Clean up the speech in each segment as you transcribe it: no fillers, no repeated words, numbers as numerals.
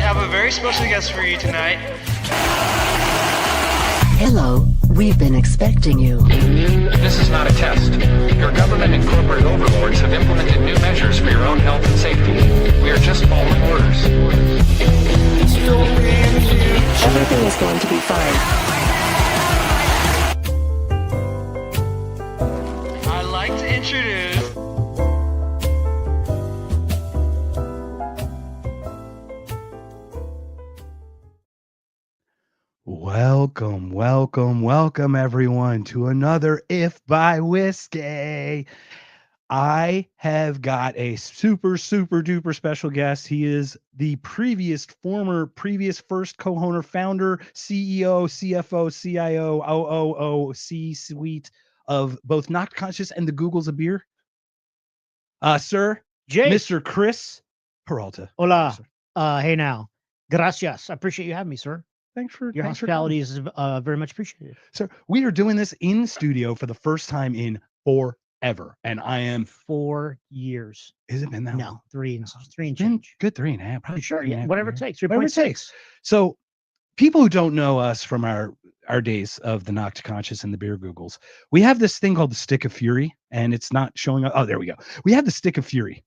have a very special guest for you tonight. Hello, we've been expecting you. This is not a test. Your government and corporate overlords have implemented new measures for your own health and safety. We are just following orders. Everything is going to be fine. I'd like to introduce... Welcome everyone to another If by Whiskey. I have got a super duper special guest. He is the previous first co-owner, founder, CEO, CFO, CIO, OOO, C-suite of both Not Conscious and the Googgles of beer. Sir, Jay. Mr. Chris Peralta. Hola. Hey now. Gracias. I appreciate you having me, sir. Thanks for Your thanks for hospitality is very much appreciated. So we are doing this in studio for the first time in forever, and I am 4 years. Has it been that long? No, three and Been change. good 3.5. Probably Sure, 3.5 yeah, whatever it years. takes. Whatever it 3.6. takes. So people who don't know us from our days of the Not Conscious and the beer Googles, we have this thing called the Stick of Fury, and it's not showing up. Oh, there we go. We have the Stick of Fury.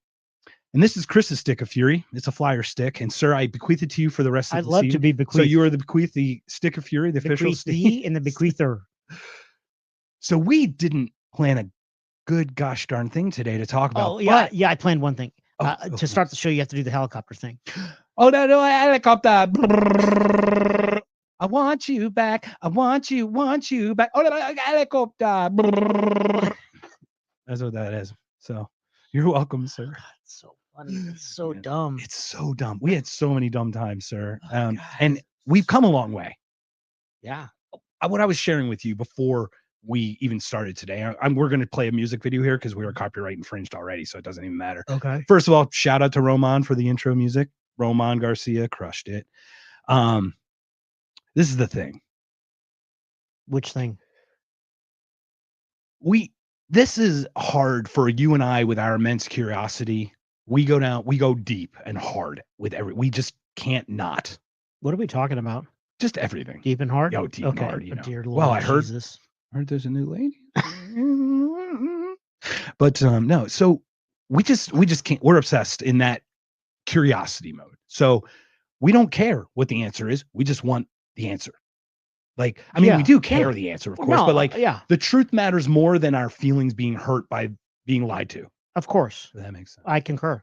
And this is Chris's Stick of Fury. It's a flyer stick. And sir, I bequeath it to you for the rest of I'd the love season. to be bequeathed. So you are the Stick of Fury, the official stick. Bequeathee and the bequeather. So we didn't plan a good gosh darn thing today to talk about. Oh, yeah. Yeah, I planned one thing. Oh, To start the show, you have to do the helicopter thing. Oh, no, helicopter. I want you back. I want you back. Oh, no, helicopter. That's what that is. So you're welcome, sir. It's so funny. It's so dumb. It's so dumb. We had so many dumb times, sir. Oh, And we've come a long way. Yeah. What I was sharing with you before we even started today, we're going to play a music video here because we were copyright infringed already, so it doesn't even matter. Okay. First of all, shout out to Roman for the intro music. Roman Garcia crushed it. This is the thing. Which thing? This is hard for you and I with our immense curiosity. We go deep and hard with we just can't not. What are we talking about? Just everything. Deep and hard? Yo, deep and hard, you know. Dear Lord Well, I heard Jesus. there's a new lady. But no, so we just can't. We're obsessed in that curiosity mode. So we don't care what the answer is. We just want the answer. Like, I mean, we do care the answer, of course, but like, the truth matters more than our feelings being hurt by being lied to. Of course. That makes sense. I concur.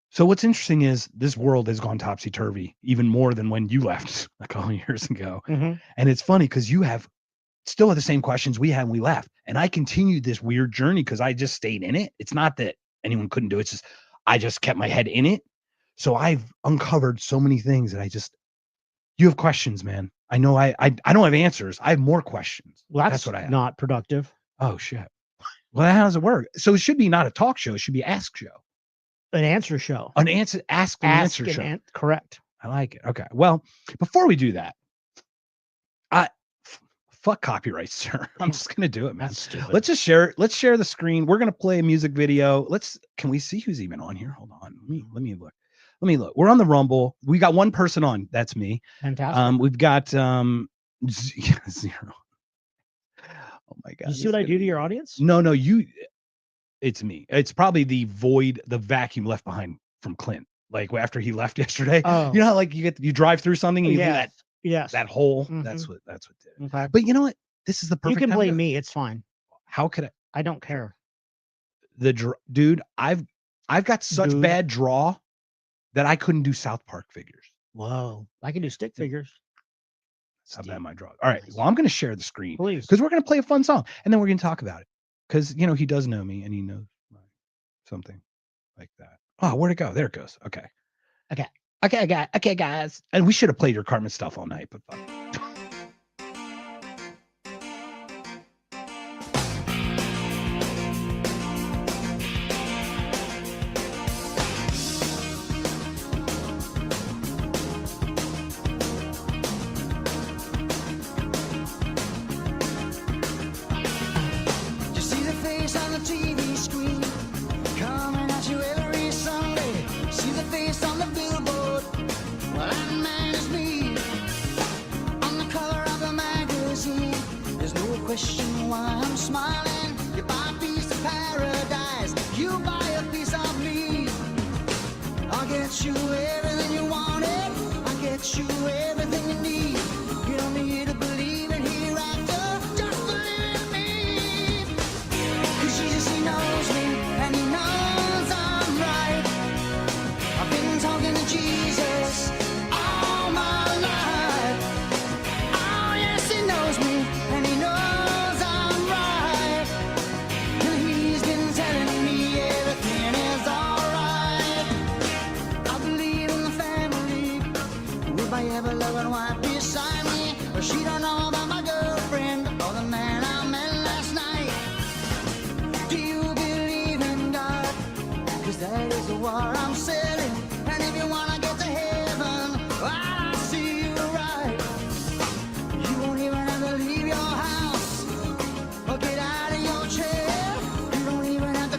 So what's interesting is this world has gone topsy-turvy even more than when you left a couple of years ago. Mm-hmm. And it's funny because you still have the same questions we had when we left. And I continued this weird journey because I just stayed in it. It's not that anyone couldn't do it. It's just, I just kept my head in it. So I've uncovered so many things that you have questions, man. I know I don't have answers. I have more questions. Well, that's what I have. Not productive. Oh, shit. Well, how does it work? So it should be not a talk show. It should be an ask show. An answer show. Ask and answer show. Correct. I like it. Okay. Well, before we do that, fuck copyright, sir. I'm just gonna do it, man. That's stupid. Let's just share it. Let's share the screen. We're gonna play a music video. Can we see who's even on here? Hold on. Let me look. We're on the Rumble. We got one person on. That's me. Fantastic. We've got 0. Oh my God. You see what I do to your audience? No, it's me. It's probably the vacuum left behind from Clint. Like after he left yesterday. Oh. You know how like you drive through something and you do that hole. Mhm. That's what did it. Okay. But you know what? This is the perfect. You can time blame me. It's fine. How could I? I don't care. Dude, I've got such bad draw that I couldn't do South Park figures. Whoa. I can do stick figures. That's how bad my draw. All right. Well, I'm going to share the screen. Please. Because we're going to play a fun song and then we're going to talk about it. Because, he does know me and he knows something like that. Oh, where'd it go? There it goes. Okay. Okay, guys. And we should have played your Cartman stuff all night, but fuck. You see the face on the TV screen, coming at you every Sunday. See the face on the billboard,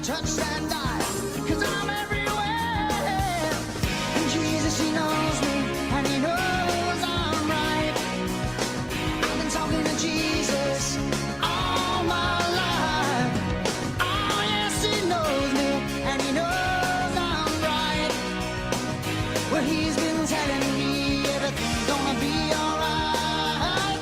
touch that dial, 'cause I'm everywhere. And Jesus, he knows me, and he knows I'm right. I've been talking to Jesus all my life. Oh, yes, he knows me, and he knows I'm right. Well, he's been telling me everything's gonna be alright.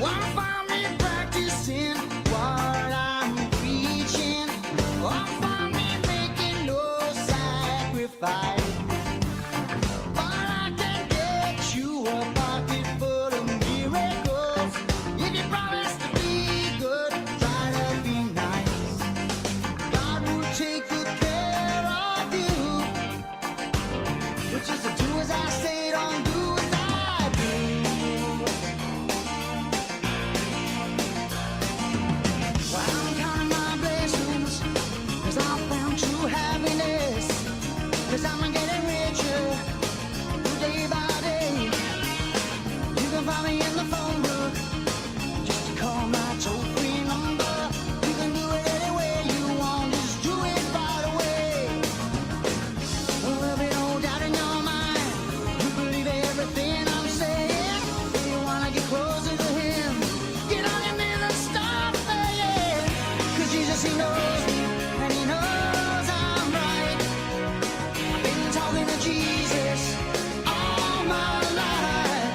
Why find me practicing what I'm preaching? Or find me making no sacrifice? But I can get you a pocket full of miracles. If you promise to be good, try to be nice. God will take good care of you. But just to do as I say, don't do as I do. Well, I'm counting my blessings, 'cause I found true happiness. 'Cause I'm getting richer day by day. You can find me in the phone book, just call my toll-free number. You can do it any way you want, just do it right away. Well, there'll be no doubt in your mind, you believe everything I'm saying. If you wanna get closer to him, get on your knees and start praying. 'Cause Jesus, he knows me, and he knows I'm right. I've been talking to Jesus all my life.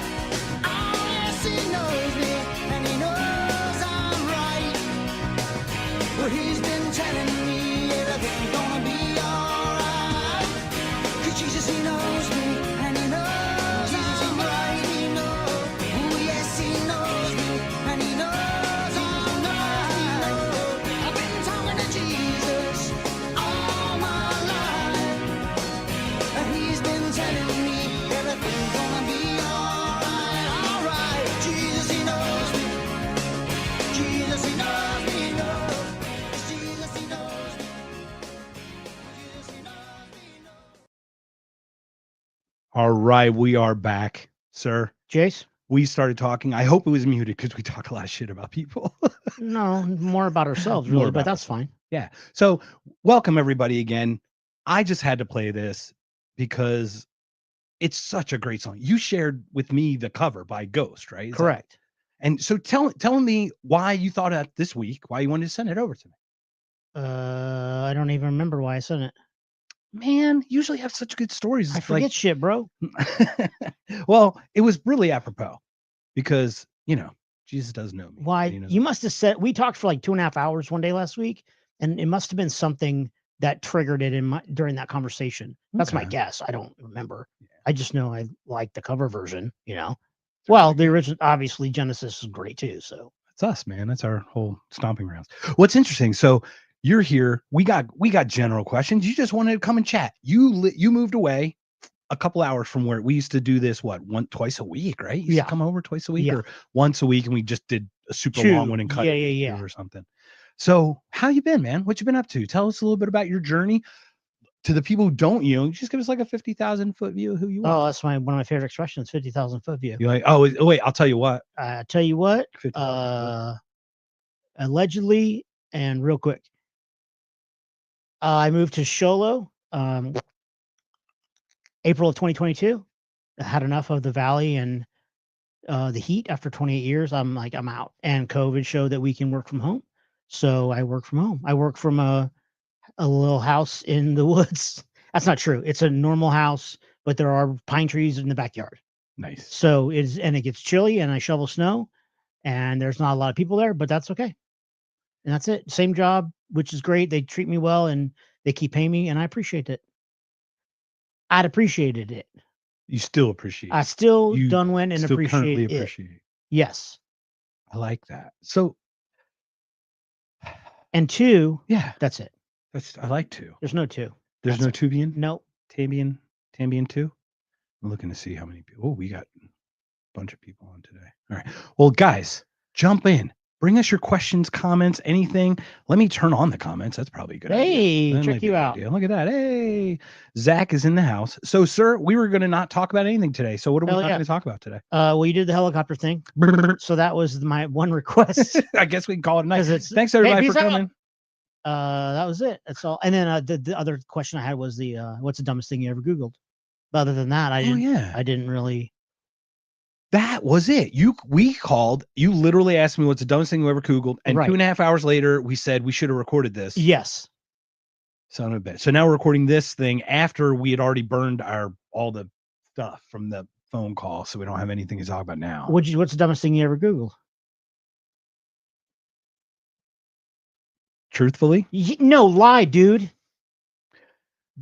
Oh, yes, he knows me, and he knows I'm right. Well, he's been telling me everything's gonna be alright. 'Cause Jesus, he knows me, and he knows I'm right. He knows. Oh, yes, he knows me, and he knows I'm right. I've been talking to Jesus all my life. And he's been telling me everything's gonna be alright, alright. Jesus, he knows me. Jesus, he knows me, he knows. Jesus, he knows me. Jesus, he knows me, he knows. All right, we are back, sir. Jace? We started talking. I hope it was muted because we talk a lot of shit about people. No, more about ourselves, More really, about but that's fine. Yeah. So, welcome everybody again. I just had to play this because it's such a great song. You shared with me the cover by Ghost, right? Is that- Correct. And so tell me why you thought of that this week, why you wanted to send it over to me. I don't even remember why I sent it. Man, you usually have such good stories. I It's forget shit, bro. Well, it was really apropos because, Jesus does know me. Why? and he knows You must have said, we talked for like 2.5 hours one day last week, and it must have been something that triggered it during that conversation. That's my Okay. guess. I don't remember. I just know I like the cover version, Well, the original, obviously, Genesis is great too. So It's us, man. That's our whole stomping grounds. What's interesting? So you're here. We got general questions. You just wanted to come and chat. You moved away a couple hours from where we used to do this. Twice a week, right? You used Yeah. to come over twice a week Yeah. or once a week, and we just did a super Two. long one and cut Yeah, it yeah, in yeah. two or something. So how you been, man? What you been up to? Tell us a little bit about your journey. To the people who don't, just give us like a 50,000 foot view of who you are. Oh, that's one of my favorite expressions, 50,000 foot view. You're like, oh wait, I'll tell you what. Tell you what, 50,000 foot. allegedly, and real quick, I moved to Sholo, April of 2022. I had enough of the valley and the heat after 28 years. I'm out. And COVID showed that we can work from home. So I work from home. I work from a little house in the woods. That's not true. It's a normal house, but there are pine trees in the backyard. Nice. So it gets chilly, and I shovel snow, and there's not a lot of people there, but that's okay. And that's it. Same job, which is great. They treat me well, and they keep paying me, and I appreciate it. I'd appreciated it. You still appreciate I it. still You done went and still currently appreciate it. appreciate it. Yes. I like that. So, And two, yeah, that's it. I like two. There's no two. There's That's no it. Tubian? Nope. Tambian 2? I'm looking to see how many people. Oh, we got a bunch of people on today. All right. Well, guys, jump in. Bring us your questions, comments, anything. Let me turn on the comments. That's probably a good idea. Hey, That might check be you a good out. idea. Look at that. Hey, Zach is in the house. So, sir, we were going to not talk about anything today. So, what are we Hell not yeah. going to talk about today? Well, you did the helicopter thing, so that was my one request. I guess we can call it a night. 'Cause it's- Thanks everybody peace for out. coming. That was it. That's all. And then the other question I had was the what's the dumbest thing you ever Googled? But other than that, I didn't really. That was it. We called. You literally asked me what's the dumbest thing you ever Googled, and Right. 2.5 hours later, we said we should have recorded this. Yes. Son of a bitch. So now we're recording this thing after we had already burned all the stuff from the phone call, so we don't have anything to talk about now. What's the dumbest thing you ever Googled? Truthfully, No, lie, dude.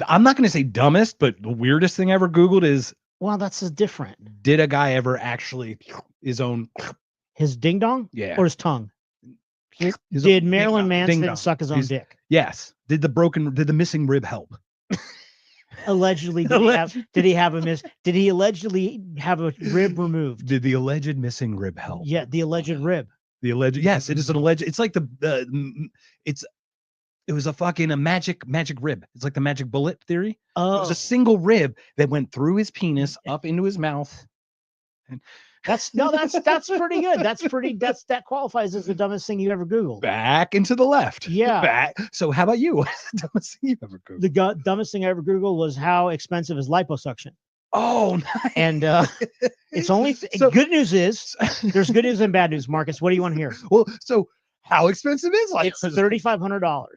I'm not going to say dumbest, but the weirdest thing I ever Googled is, Well, that's different. did a guy ever actually his own? His ding dong? Yeah. Or his tongue? His Did own Marilyn ding Manson dong. suck his own His- dick? Yes. Did the missing rib help? Allegedly, did he allegedly have a rib removed? Did the alleged missing rib help? Yeah, the alleged rib. The alleged, yes, it is an alleged. It's like it was a magic rib. It's like the magic bullet theory. It Oh, was a single rib that went through his penis up into his mouth. And that's pretty good. That qualifies as the dumbest thing you ever Googled. back and to the left. Yeah. Back. So how about you? What's the dumbest thing you've ever Googled? The dumbest thing I ever Googled was how expensive is liposuction. Oh, nice. And it's only So- good news is there's good news and bad news, Marcus. What do you want to hear? Well, so how expensive is It's $3,500. ...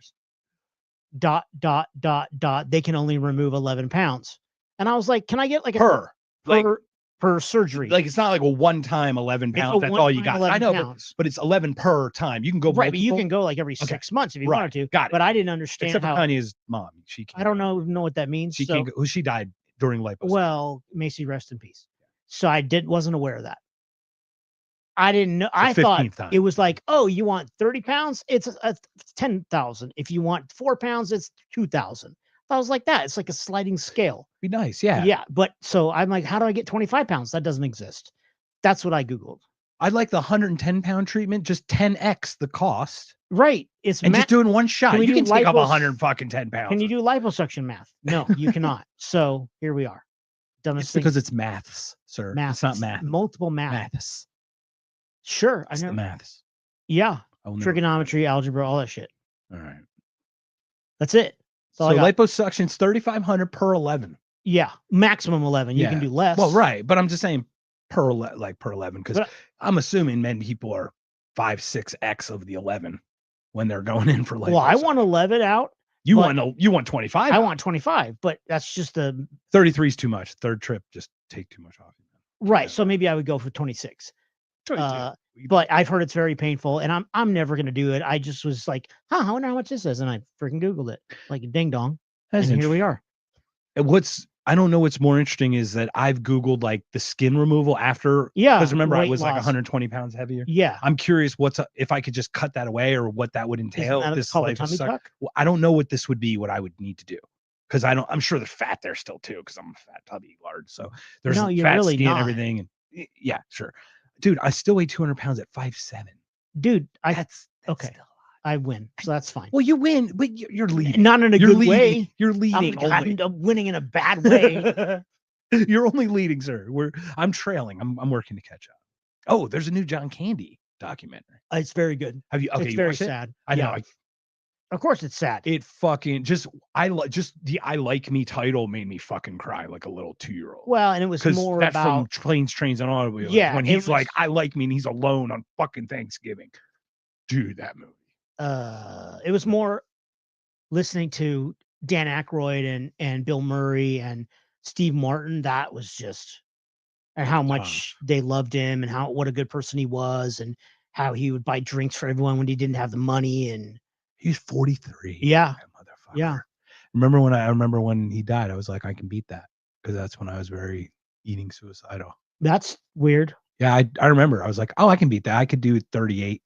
They can only remove 11 pounds. And I was like, can I get like per surgery? Like it's not like a one-time 11 It's a pounds. That's all you one-time got. I 11 know, pounds. but it's 11 per time. You can go Right, but you multiple. can go like every Okay. 6 months if you Right, wanted to. got it. But I didn't understand Except for how. Kanye's mom. She can't I don't go. know what that means. She so, can't go. She died during liposuction. well, Macy, rest in peace. So I wasn't aware of that. I didn't know. The I thought 15th time. it was like, oh, you want 30 pounds? It's 10,000. If you want 4 pounds, it's 2,000. I was like that. It's like a sliding scale. Be nice. Yeah. Yeah. But so I'm like, how do I get 25 pounds? That doesn't exist. That's what I Googled. I'd like the 110 pound treatment, just 10x the cost, Right. It's and just doing one shot. we You do can take up lipos- 110 pounds. Can you do liposuction math? No, you cannot. So here we are. Dumbest It's thing. because it's maths, sir. math. It's not math. Multiple math. Maths. Sure. I It's the know. maths. Yeah. I will never- Trigonometry, algebra, all that shit. All right. That's it. That's all So I got. liposuction's 3,500 per 11. Yeah. Maximum 11. You can Yeah. do less. Well, right, but I'm just saying per 11 because But- I'm assuming many people are 5-6x of the 11 when they're going in for liposuction. Well, I want 11 out. you but- want 25. I want 25, but that's just the 33 is too much. Third trip just take too much off. right. So maybe I would go for 26. 22. But I've heard it's very painful, and I'm never gonna do it. I just was like, I wonder how much this is, and I freaking Googled it, like a ding dong, That's and here we are. And I don't know what's more interesting is that I've Googled like the skin removal after. Yeah, Because remember, I weight was like loss. 120 pounds heavier. Yeah, I'm curious if I could just cut that away or what that would entail. Isn't that This called a liposuction- tummy tuck? Well, I don't know what this would be, what I would need to do. Because I'm sure there's fat there still too, because I'm a fat tubby large. So there's No, you're fat really skin and not. everything. And yeah, sure. Dude, I still weigh 200 pounds at 5'7". dude, That's okay. still a lot. I win, so that's fine. Well, you win, but you're leading. Not in a You're good leading. way. You're leading. only. I'm winning in a bad way. You're only leading, sir. I'm trailing. I'm working to catch up. Oh, there's a new John Candy documentary. It's very good. Have you? Okay, It's you very watched it? sad. I know. Yeah. Of course, it's sad. It fucking just the "I Like Me" title made me fucking cry like a little 2-year-old. Well, and it was Because more that's about from Planes, Trains, and Automobiles. Yeah, when it he's like, was- "I like me," and he's alone on fucking Thanksgiving. Dude, that movie. it was more listening to Dan Aykroyd and Bill Murray and Steve Martin. That was just, and how much they loved him and what a good person he was, and how he would buy drinks for everyone when he didn't have the money. And He's 43. yeah, That motherfucker. yeah. I remember when he died, I was like, I can beat that, because that's when I was very eating suicidal. That's weird. Yeah, I remember. I was like, oh, I can beat that. I could do 38.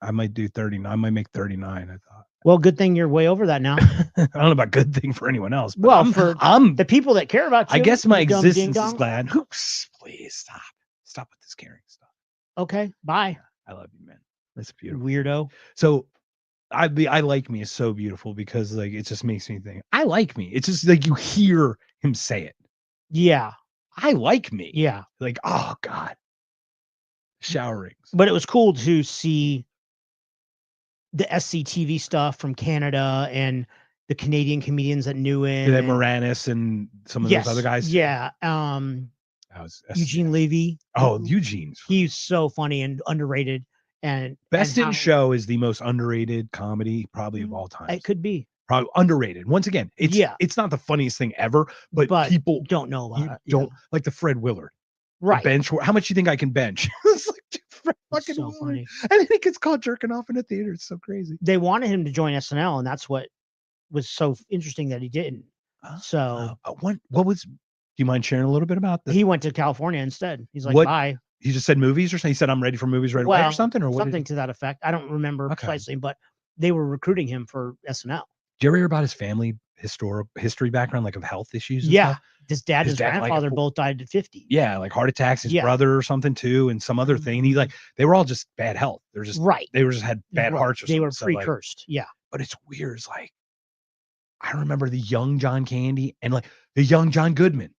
I might do 39. I might make 39. I thought. Well, good thing you're way over that now. I don't know about good thing for anyone else. But Well, for I'm the people that care about you. I guess my you dumb existence is ding-dong. glad. Oops, please stop with this caring stuff. Okay, bye. I love you, man. That's beautiful. Weirdo. So I like me is so beautiful because like it just makes me think I like me. It's just like you hear him say it. Yeah. I like me. Yeah. Like, oh God. Showerings. But it was cool to see the SCTV stuff from Canada and the Canadian comedians that knew him. That and- Moranis and some of yes. those other guys. too. Yeah. That was Eugene Levy. Oh, Eugene's He's so funny and underrated. And Best and in how- Show is the most underrated comedy probably of all time. It could be. Probably underrated. Once again, it's not the funniest thing ever, but people don't know about you it. don't like the Fred Willard. the Right. bench. How much do you think I can bench? It's like, dude, Fred It's fucking so Willard. funny. And then he gets caught jerking off in a theater. It's so crazy. They wanted him to join SNL, and that's what was so interesting that he didn't. So what was? Do you mind sharing a little bit about this? he went to California instead. He's like, What- bye. He just said movies or something. He said, I'm ready for movies right away or Well, something, or what? Something to that effect. I don't remember Okay. precisely, but they were recruiting him for SNL. Do you ever hear about his family history background, like of health issues? And Yeah. stuff? His dad, his like, grandfather both died at 50. Yeah, like heart attacks, his Yeah. brother or something too, and some other thing. He like they were all just bad health. They're just Right. they were just had bad Right. hearts or They something. were So, like, pre-cursed. Yeah. but it's weird. It's like I remember the young John Candy and like the young John Goodman.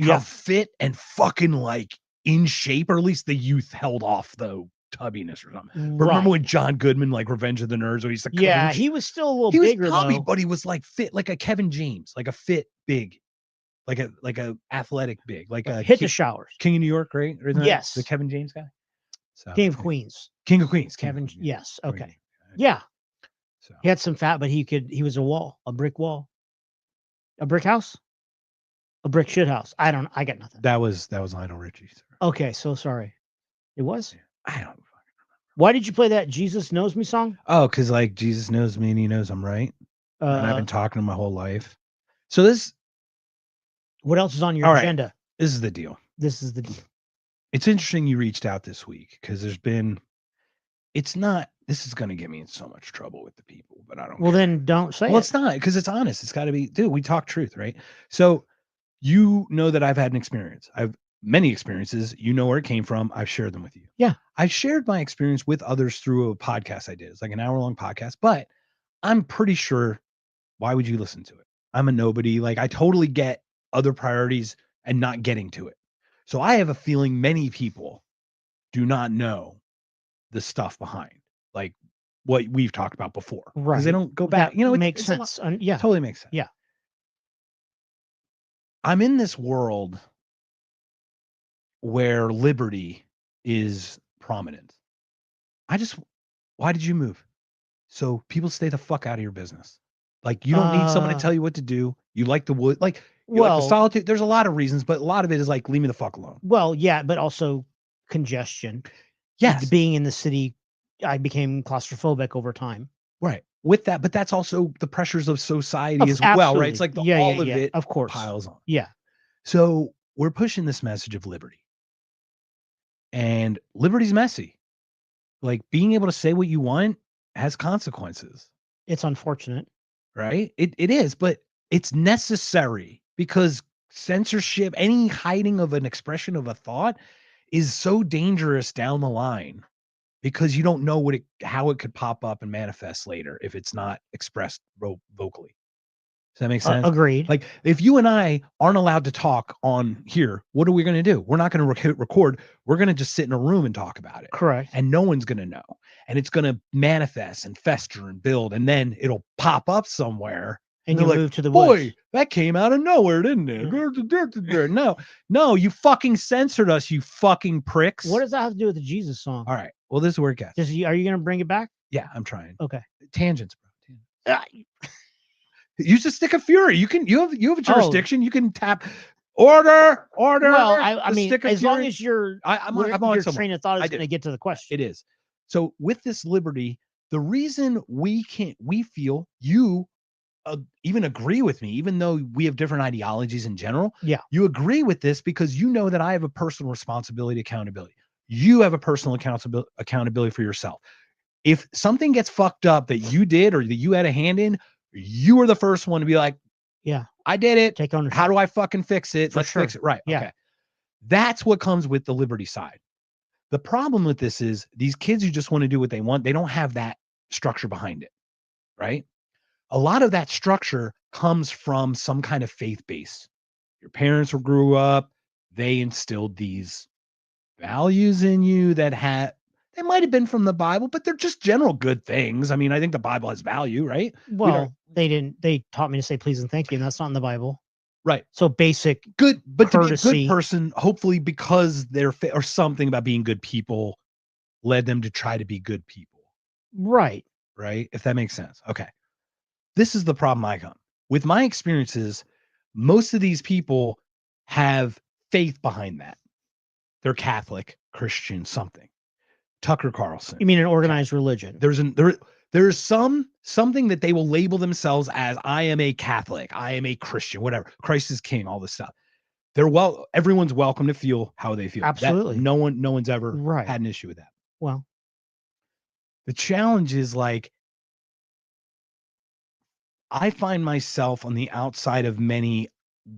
How Yeah. fit and fucking like in shape, or at least the youth held off the tubbiness or something. But remember when John Goodman, like Revenge of the Nerds, where he's the Yeah, coach? he was still a little He was bigger tubby, though. but he was like fit, like a Kevin James, like a fit big, like a athletic big, like a Hit the showers. King of New York, right? Or isn't that Yes. the Kevin James guy. So, King of Queens. King of Queens, Kevin. King of Queens, Yes. Queen. Okay. Yeah. So He had some fat, but he was a brick wall. A brick house? A brick shit house. I got nothing. that was Lionel Richie. Sir. Okay, so sorry. It was? I don't. Why did you play that Jesus Knows Me song? Oh, because like Jesus knows me and he knows I'm right. And I've been talking to him my whole life. So this What else is on your All right. agenda? is the deal. This is the deal. It's interesting you reached out this week because this is going to get me in so much trouble with the people, but I don't Well, care. then don't say Well, it. it's not because it's honest. It's got to be, dude, we talk truth, right? So you know that I've had an experience. I've many experiences. You know where it came from. I've shared them with you. Yeah. I've shared my experience with others through a podcast I did. It's like an hour-long podcast, but I'm pretty sure, why would you listen to it? I'm a nobody. Like I totally get other priorities and not getting to it. So I have a feeling many people do not know the stuff behind, like what we've talked about before. Because they Right. don't go back. That You know, makes it's a lot- sense. Yeah. Totally makes sense. Yeah. I'm in this world where liberty is prominent. Why did you move? So people stay the fuck out of your business. Like you don't need someone to tell you what to do. You like the wood, like you like the Well, solitude. There's a lot of reasons, but a lot of it is like leave me the fuck alone. well, yeah, but also congestion. Yes. Being in the city, I became claustrophobic over time. Right. With that, but that's also the pressures of society as well, right? It's like all of it of course. piles on. Yeah. So we're pushing this message of liberty. And liberty's messy. Like being able to say what you want has consequences, It's unfortunate. right? It is, but it's necessary because censorship, any hiding of an expression of a thought is so dangerous down the line because you don't know how it could pop up and manifest later if it's not expressed vocally. Does that make sense? Agreed. Like if you and I aren't allowed to talk on here, what are we going to do? We're not going to record. We're going to just sit in a room and talk about it. Correct. And no one's going to know. And it's going to manifest and fester and build. And then it'll pop up somewhere. And they're you like, move to the boy, woods. that came out of nowhere, didn't it? No, you fucking censored us, you fucking pricks. What does that have to do with the Jesus song? All right. Well, this is where it gets. Are you going to bring it back? Yeah, I'm trying. Okay. Tangents, bro. Use a stick of fury. You have a jurisdiction. You can tap order. Well, I the mean, stick of as long fury. as your I'm on your someone. train of thought I is did. going to get to the question. It is. So with this liberty, the reason we feel you even agree with me, even though we have different ideologies in general. Yeah. You agree with this because you know that I have a personal responsibility, accountability. You have a personal accountability for yourself. If something gets fucked up that you did or that you had a hand in, you are the first one to be like, Yeah. I did it. Take ownership. How do I fucking fix it? For Let's sure. fix it. Right. Yeah. Okay. That's what comes with the liberty side. The problem with this is these kids who just want to do what they want, they don't have that structure behind it, right? A lot of that structure comes from some kind of faith base. Your parents grew up, they instilled these values in you that they might have been from the Bible, but they're just general good things. I mean, I think the Bible has value, right? Well, they taught me to say please and thank you, and that's not in the Bible. Right. So basic Good, but to be a courtesy. good person, hopefully because they're or something about being good people led them to try to be good people. Right. Right? If that makes sense. Okay. This is the problem I come. With my experiences, most of these people have faith behind that. They're Catholic, Christian, something. Tucker Carlson. You mean an organized religion? There's something that they will label themselves as, I am a Catholic, I am a Christian, whatever. Christ is king, all this stuff. Everyone's welcome to feel how they feel. Absolutely. No one's ever Right. had an issue with that. Well, the challenge is like, I find myself on the outside of many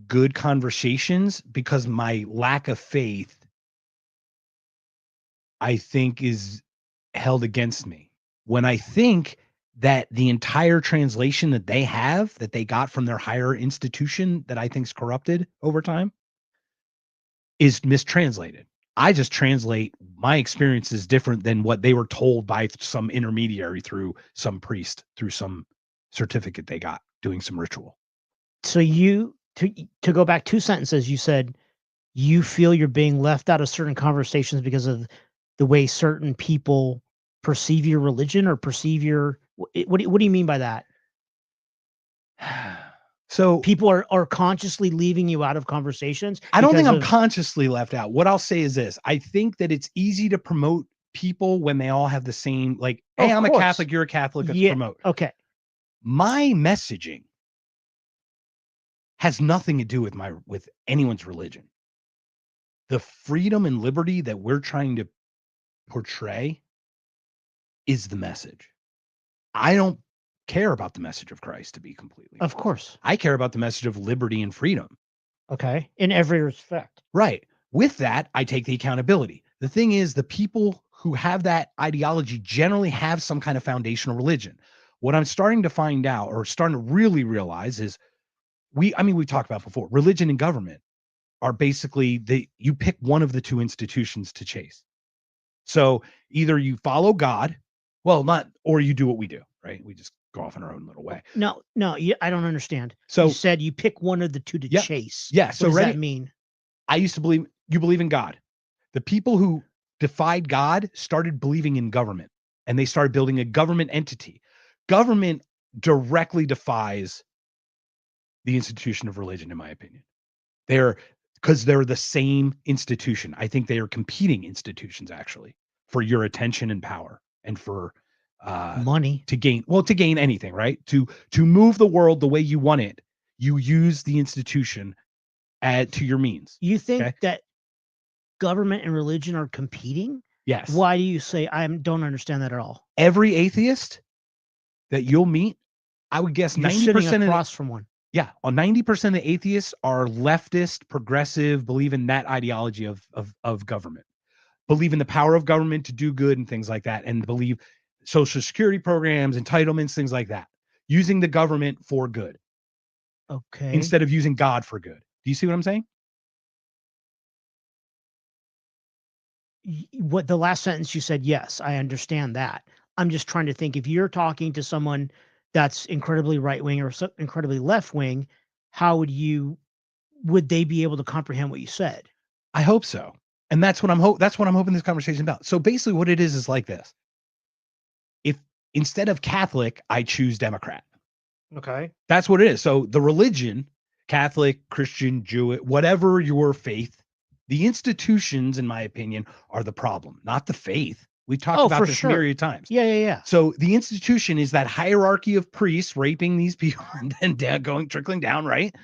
good conversations because my lack of faith, I think, is held against me. When I think that the entire translation that they got from their higher institution that I think is corrupted over time is mistranslated. I just translate my experiences different than what they were told by some intermediary through some priest, through some certificate they got doing some ritual. so to go back 2 sentences, you said you feel you're being left out of certain conversations because of the way certain people perceive your religion or perceive your what do you mean by that? So People are consciously leaving you out of conversations. I don't think because I'm of- consciously left out. What I'll say is this. I think that it's easy to promote people when they all have the same, like, hey, Of I'm a course. Catholic, you're a Catholic, let's Yeah, promote. okay. My messaging has nothing to do with anyone's religion. The freedom and liberty that we're trying to portray is the message. I don't care about the message of Christ, to be completely Of honest. course. I care about the message of liberty and freedom. Okay. In every respect. Right. With that, I take the accountability. The thing is, the people who have that ideology generally have some kind of foundational religion. What I'm starting to find out, or starting to really realize, is we've talked about before, religion and government are basically you pick one of the two institutions to chase. So either you follow God, or you do what we do, right? We just go off in our own little way. No, I don't understand. So you said you pick one of the two to Yep. chase. Yeah. What So does ready? that mean? I used to believe you believe in God. The people who defied God started believing in government, and they started building a government entity. Government directly defies the institution of religion, in my opinion. Because they're the same institution. I think they are competing institutions, actually, for your attention and power, and for Money. to gain anything, right? To move the world the way you want it, you use the institution to your means. You think Okay. that government and religion are competing? Yes. Why do you say I don't understand that at all? Every atheist that you'll meet, I would guess You're 90% sitting of across from one. on 90% of the atheists are leftist, progressive, believe in that ideology of government, believe in the power of government to do good and things like that, and believe social security programs, entitlements, things like that, using the government for good Okay. instead of using God for good. Do you see what I'm saying? What the last sentence you said, yes, I understand that. I'm just trying to think, if you're talking to someone that's incredibly right wing or incredibly left wing, how would they be able to comprehend what you said? I hope so. And that's what I'm hoping this conversation is about. So basically what it is like this. If instead of Catholic, I choose Democrat. Okay. That's what it is. So the religion, Catholic, Christian, Jewish, whatever your faith, the institutions, in my opinion, are the problem, not the faith. We talked about for this sure. myriad times. Yeah. So the institution is that hierarchy of priests raping these people and then trickling down, right?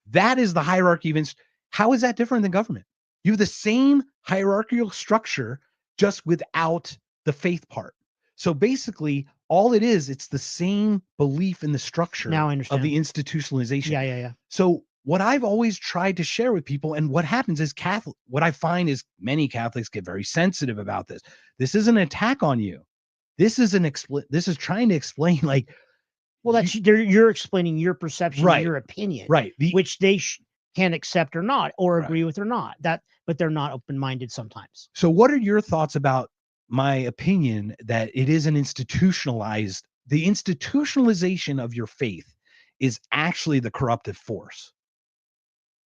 That is the hierarchy of how is that different than government? You have the same hierarchical structure, just without the faith part. So basically, all it is, it's the same belief in the structure Now I understand. of the institutionalization. Yeah. So what I've always tried to share with people, and what happens is what I find is many Catholics get very sensitive about this. This is an attack on you. This is this is trying to explain, like, Well, that's you're explaining your perception, Right. your opinion, right. which they can accept or not, or Right. agree with or not. But they're not open-minded sometimes. So what are your thoughts about my opinion that it is the institutionalization of your faith is actually the corruptive force?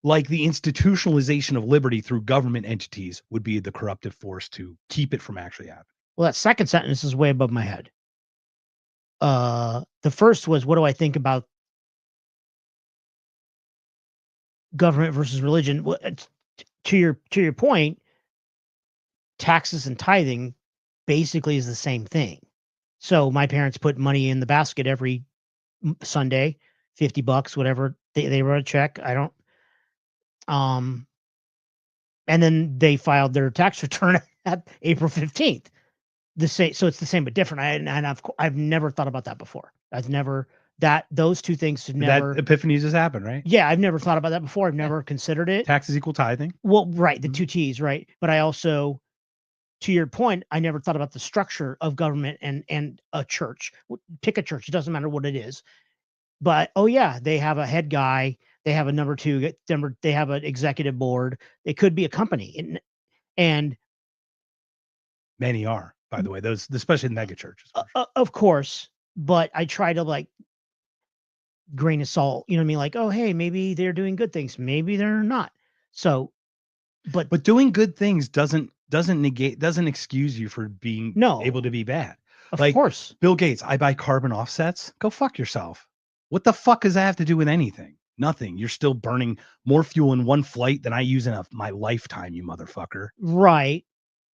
Like the institutionalization of liberty through government entities would be the corruptive force to keep it from actually happening. Well, that second sentence is way above my head. The first was, what do I think about government versus religion? Well, to your point, taxes and tithing basically is the same thing. So my parents put money in the basket every Sunday, $50, whatever they wrote a check. I don't, and then they filed their tax return at April 15th. So it's the same but different. I've never thought about that before. Those two things should never. That epiphany just happened, right? Yeah, I've never thought about that before. I've never considered it. Taxes equal tithing. Well, right, the two T's, right? But I also, to your point, I never thought about the structure of government and a church. Pick a church; it doesn't matter what it is. But oh yeah, they have a head guy. They have a number two. They have an executive board. It could be a company, and many are, by the way, those, especially in mega churches. Of course. But I try to, like, grain of salt, you know what I mean? Like, oh, hey, maybe they're doing good things. Maybe they're not. So, but doing good things doesn't excuse you for being able to be bad. Of course. Bill Gates, I buy carbon offsets. Go fuck yourself. What the fuck does that have to do with anything? Nothing. You're still burning more fuel in one flight than I use in my lifetime, you motherfucker. Right.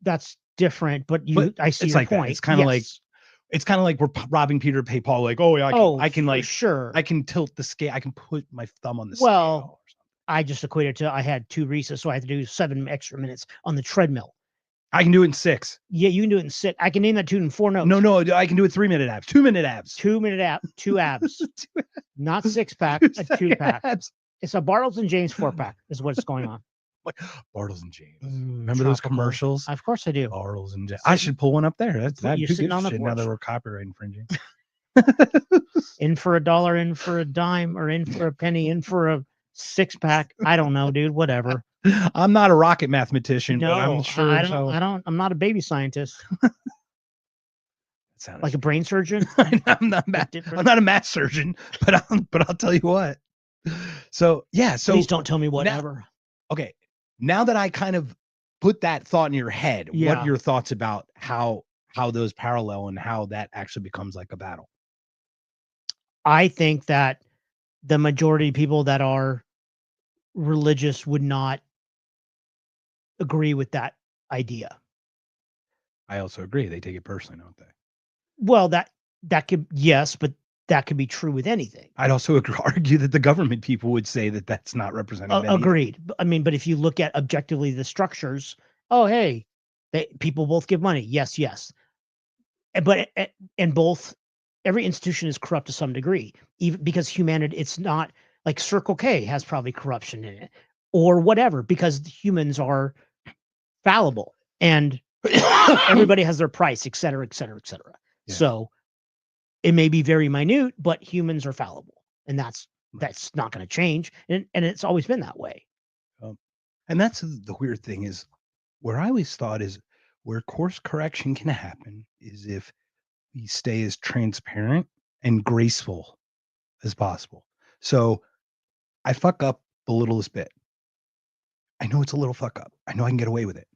That's different. But I see your point. It's kind of like, it's kind of like we're robbing Peter to pay Paul. Like, oh yeah, I can like, sure, I can tilt the scale. I can put my thumb on the scale. Well, I just equated to, I had 2 Reese's, so I had to do 7 extra minutes on the treadmill. I can do it in 6. Yeah, you can do it in 6. I can name that tune in 4 notes. No, I can do it 3-minute abs, 2-minute abs, 2-minute abs, 2 abs, not 6-pack, a 2-pack. It's a Bartles and James 4-pack is what's going on. Like Bartles and James. Remember those commercials? Of course I do. Bartles and James. I should pull one up there. That's you're sitting on the shit porch. now that we're copyright infringing. In for $1, in for a dime, or in for a penny, in for a 6-pack. I don't know, dude. Whatever. I'm not a rocket mathematician, no, but I'm sure. I'm not a baby scientist. Like a brain surgeon. I'm not a math surgeon, but I'll tell you what. So yeah. So please don't tell me whatever. Okay. Now that I kind of put that thought in your head, what are your thoughts about how those parallel and how that actually becomes like a battle? I think that the majority of people that are religious would not agree with that idea. I also agree. They take it personally, don't they? Well, that could, yes, but that could be true with anything. I'd also argue that the government people would say that that's not representative. Agreed. I mean, but if you look at objectively the structures, oh, hey, people both give money. Yes. But every institution is corrupt to some degree, even because humanity, it's not like Circle K has probably corruption in it or whatever, because humans are fallible and everybody has their price, et cetera, et cetera, et cetera. Yeah. So it may be very minute, but humans are fallible, and that's not going to change. And it's always been that way. And that's the weird thing is where I always thought is where course correction can happen is if we stay as transparent and graceful as possible. So I fuck up the littlest bit. I know it's a little fuck up. I know I can get away with it.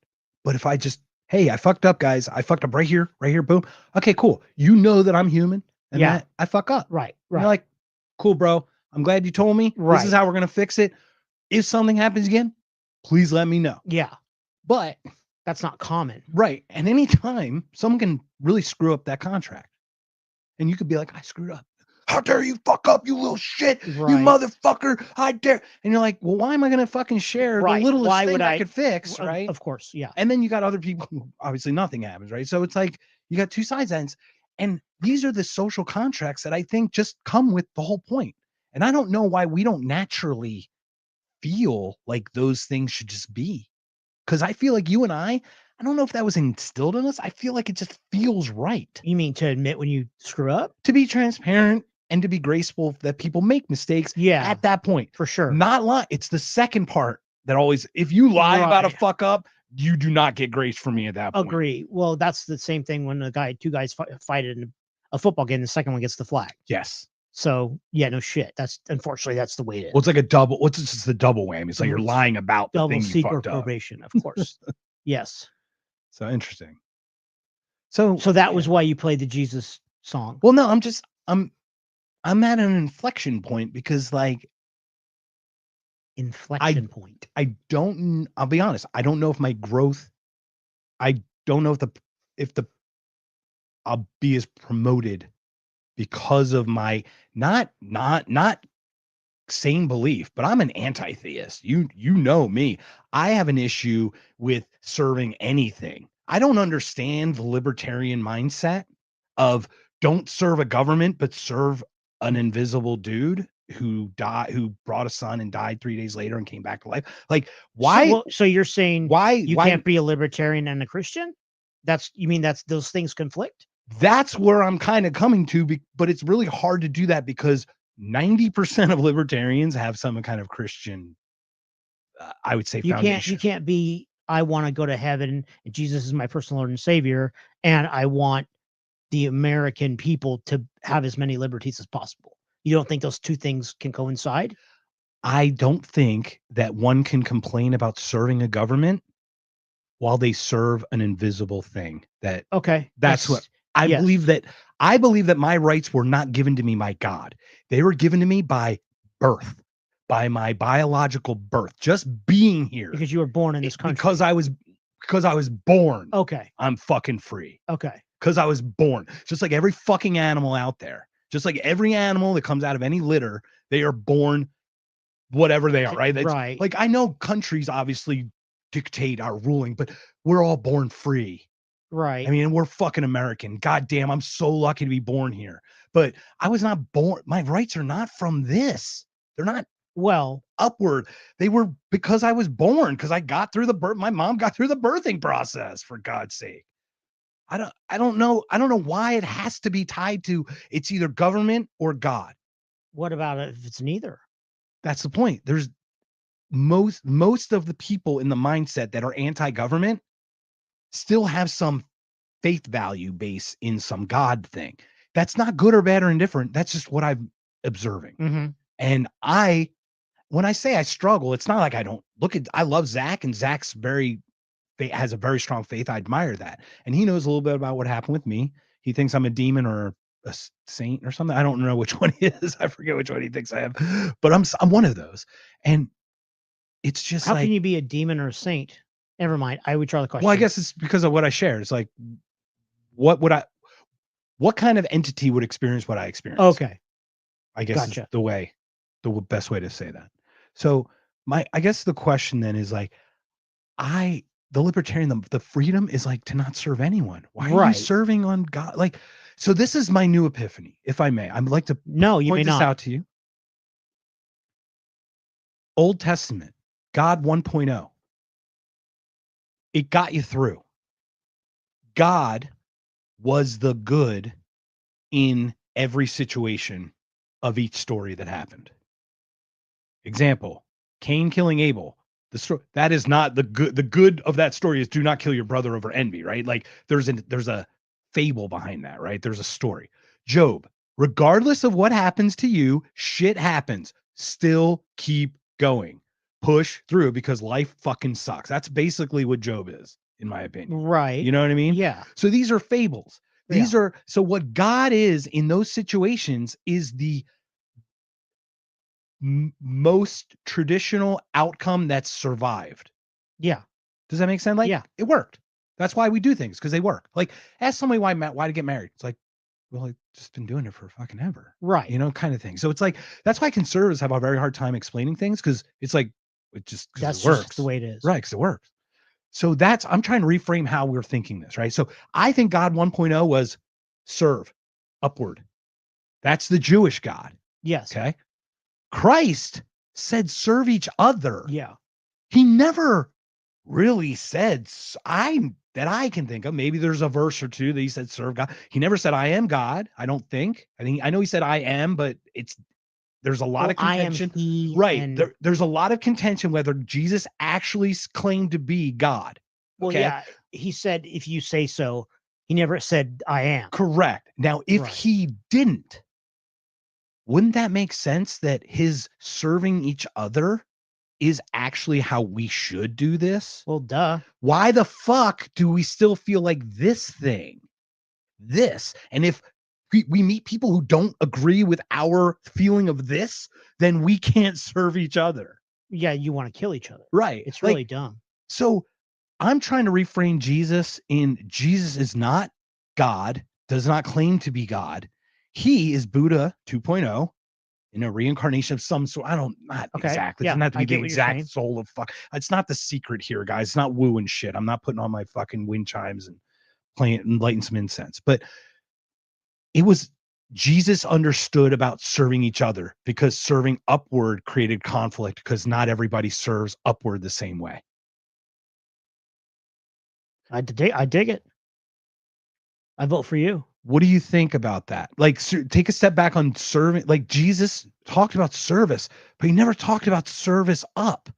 But if I just, hey, I fucked up, guys. I fucked up right here, boom. Okay, cool. You know that I'm human and that I fuck up. Right. You're like, cool, bro. I'm glad you told me. Right. This is how we're going to fix it. If something happens again, please let me know. Yeah. But that's not common. Right. And anytime someone can really screw up that contract and you could be like, I screwed up. How dare you fuck up, you little shit, right. You motherfucker. I dare. And you're like, well, why am I going to fucking share the littlest thing I could fix? Right. Of course. Yeah. And then you got other people who obviously nothing happens. Right. So it's like you got two sides. And these are the social contracts that I think just come with the whole point. And I don't know why we don't naturally feel like those things should just be. Because I feel like you and I don't know if that was instilled in us. I feel like it just feels right You mean to admit when you screw up? to be transparent and to be graceful that people make mistakes Yeah, at that point. for sure. Not lie. It's the second part that always, if you lie about a Right. fuck up, you do not get grace from me at that point. Agree. Well, that's the same thing when two guys fight in a football game. The second one gets the flag. Yes. So yeah, no shit. That's unfortunately that's the way it is. Well, it's like a double. What's just the double whammy? It's like you're Mhm. lying about the Double thing you secret fucked up. probation, of course. Yes. So interesting. So So that was why you played the Jesus song. well, no, I'm at an inflection point because like Inflection point. I'll be honest, I don't know if my growth, I don't know if the I'll be as promoted because of my not sane belief, but I'm an anti-theist. You know me. I have an issue with serving anything. I don't understand the libertarian mindset of don't serve a government, but serve an invisible dude who brought a son and died 3 days later and came back to life. Like, why? So you're saying why? you why? can't be a libertarian and a Christian? You mean that's those things conflict? That's where I'm kind of coming to, but it's really hard to do that because 90% of libertarians have some kind of Christian, I would say, foundation. You can't be, I want to go to heaven and Jesus is my personal Lord and Savior, and I want the American people to have as many liberties as possible. You don't think those two things can coincide? I don't think that one can complain about serving a government while they serve an invisible thing. Okay. That's what I yes. believe that. I believe that my rights were not given to me by God. They were given to me by birth, by my biological birth, just being here. Because you were born in this country. Because I was born. Okay. I'm fucking free. Okay. Because I was born. Just like every fucking animal out there. Just like every animal that comes out of any litter, they are born whatever they are, right? Right. Like, I know countries obviously dictate our ruling, but we're all born free. Right. I mean, we're fucking American. God damn, I'm so lucky to be born here. But I was not born. My rights are not from this. They're not upward. They were because I was born, because I got through the birth. My mom got through the birthing process, for God's sake. I don't know why it has to be tied to it's either government or God. What about if it's neither? That's the point. There's most of the people in the mindset that are anti-government still have some faith value base in some God thing. That's not good or bad or indifferent. That's just what I'm observing. Mm-hmm. And when I say I struggle, it's not like I love Zach, and Zach's has a very strong faith. I admire that. And he knows a little bit about what happened with me. He thinks I'm a demon or a saint or something. I don't know which one he is. I forget which one he thinks I am, but I'm one of those. And it's just how can you be a demon or a saint? Never mind. I would try the question. Well, I guess it's because of what I shared. It's like, what kind of entity would experience what I experienced? Okay. I guess is the best way to say that. So I guess the question then is like, the libertarian, the freedom is like to not serve anyone. Why are you serving on God? Like, so this is my new epiphany, if I may. I'd like to point this out to you. Old Testament, God 1.0. It got you through. God was the good in every situation of each story that happened. Example, Cain killing Abel. The story that is not the good. The good of that story is do not kill your brother over envy, right? Like there's a fable behind that, right? There's a story. Job, regardless of what happens to you, shit happens. Still keep going. Push through because life fucking sucks. That's basically what Job is, in my opinion. Right. You know what I mean? Yeah. So these are fables. So what God is in those situations is the most traditional outcome that's survived. Yeah. Does that make sense? Like, yeah, it worked. That's why we do things, because they work. Like, ask somebody why to get married. It's like, well, I've just been doing it for fucking ever. Right. You know, kind of thing. So it's like, that's why conservatives have a very hard time explaining things, because it's like, that's it works. Just the way it is. Right. Because it works. So I'm trying to reframe how we're thinking this, right? So I think God 1.0 was serve, upward. That's the Jewish God. Yes. Okay. Christ said serve each other. Yeah. He never really said that I can think of. Maybe there's a verse or two that he said serve God. He never said I am God. I don't think. I know he said I am, but there's a lot of contention. I am he. Right. And, There's a lot of contention whether Jesus actually claimed to be God. well, Okay? yeah. He said, if you say so. He never said I am. Correct. Now, if Right. he didn't, wouldn't that make sense that his serving each other is actually how we should do this? Well, duh. Why the fuck do we still feel like this thing? And if we meet people who don't agree with our feeling of this, then we can't serve each other. Yeah, you want to kill each other. Right. It's really dumb. So I'm trying to reframe Jesus is not God, does not claim to be God. He is Buddha 2.0 in a reincarnation of some sort. Not Okay. exactly. Yeah, It doesn't have to I be get the what you're saying. exact soul of fuck. It's not the secret here, guys. It's not woo and shit. I'm not putting on my fucking wind chimes and playing and lighting some incense. But it was Jesus understood about serving each other because serving upward created conflict because not everybody serves upward the same way. I dig it. I vote for you. What do you think about that? Like, take a step back on serving. Like, Jesus talked about service, but he never talked about service up.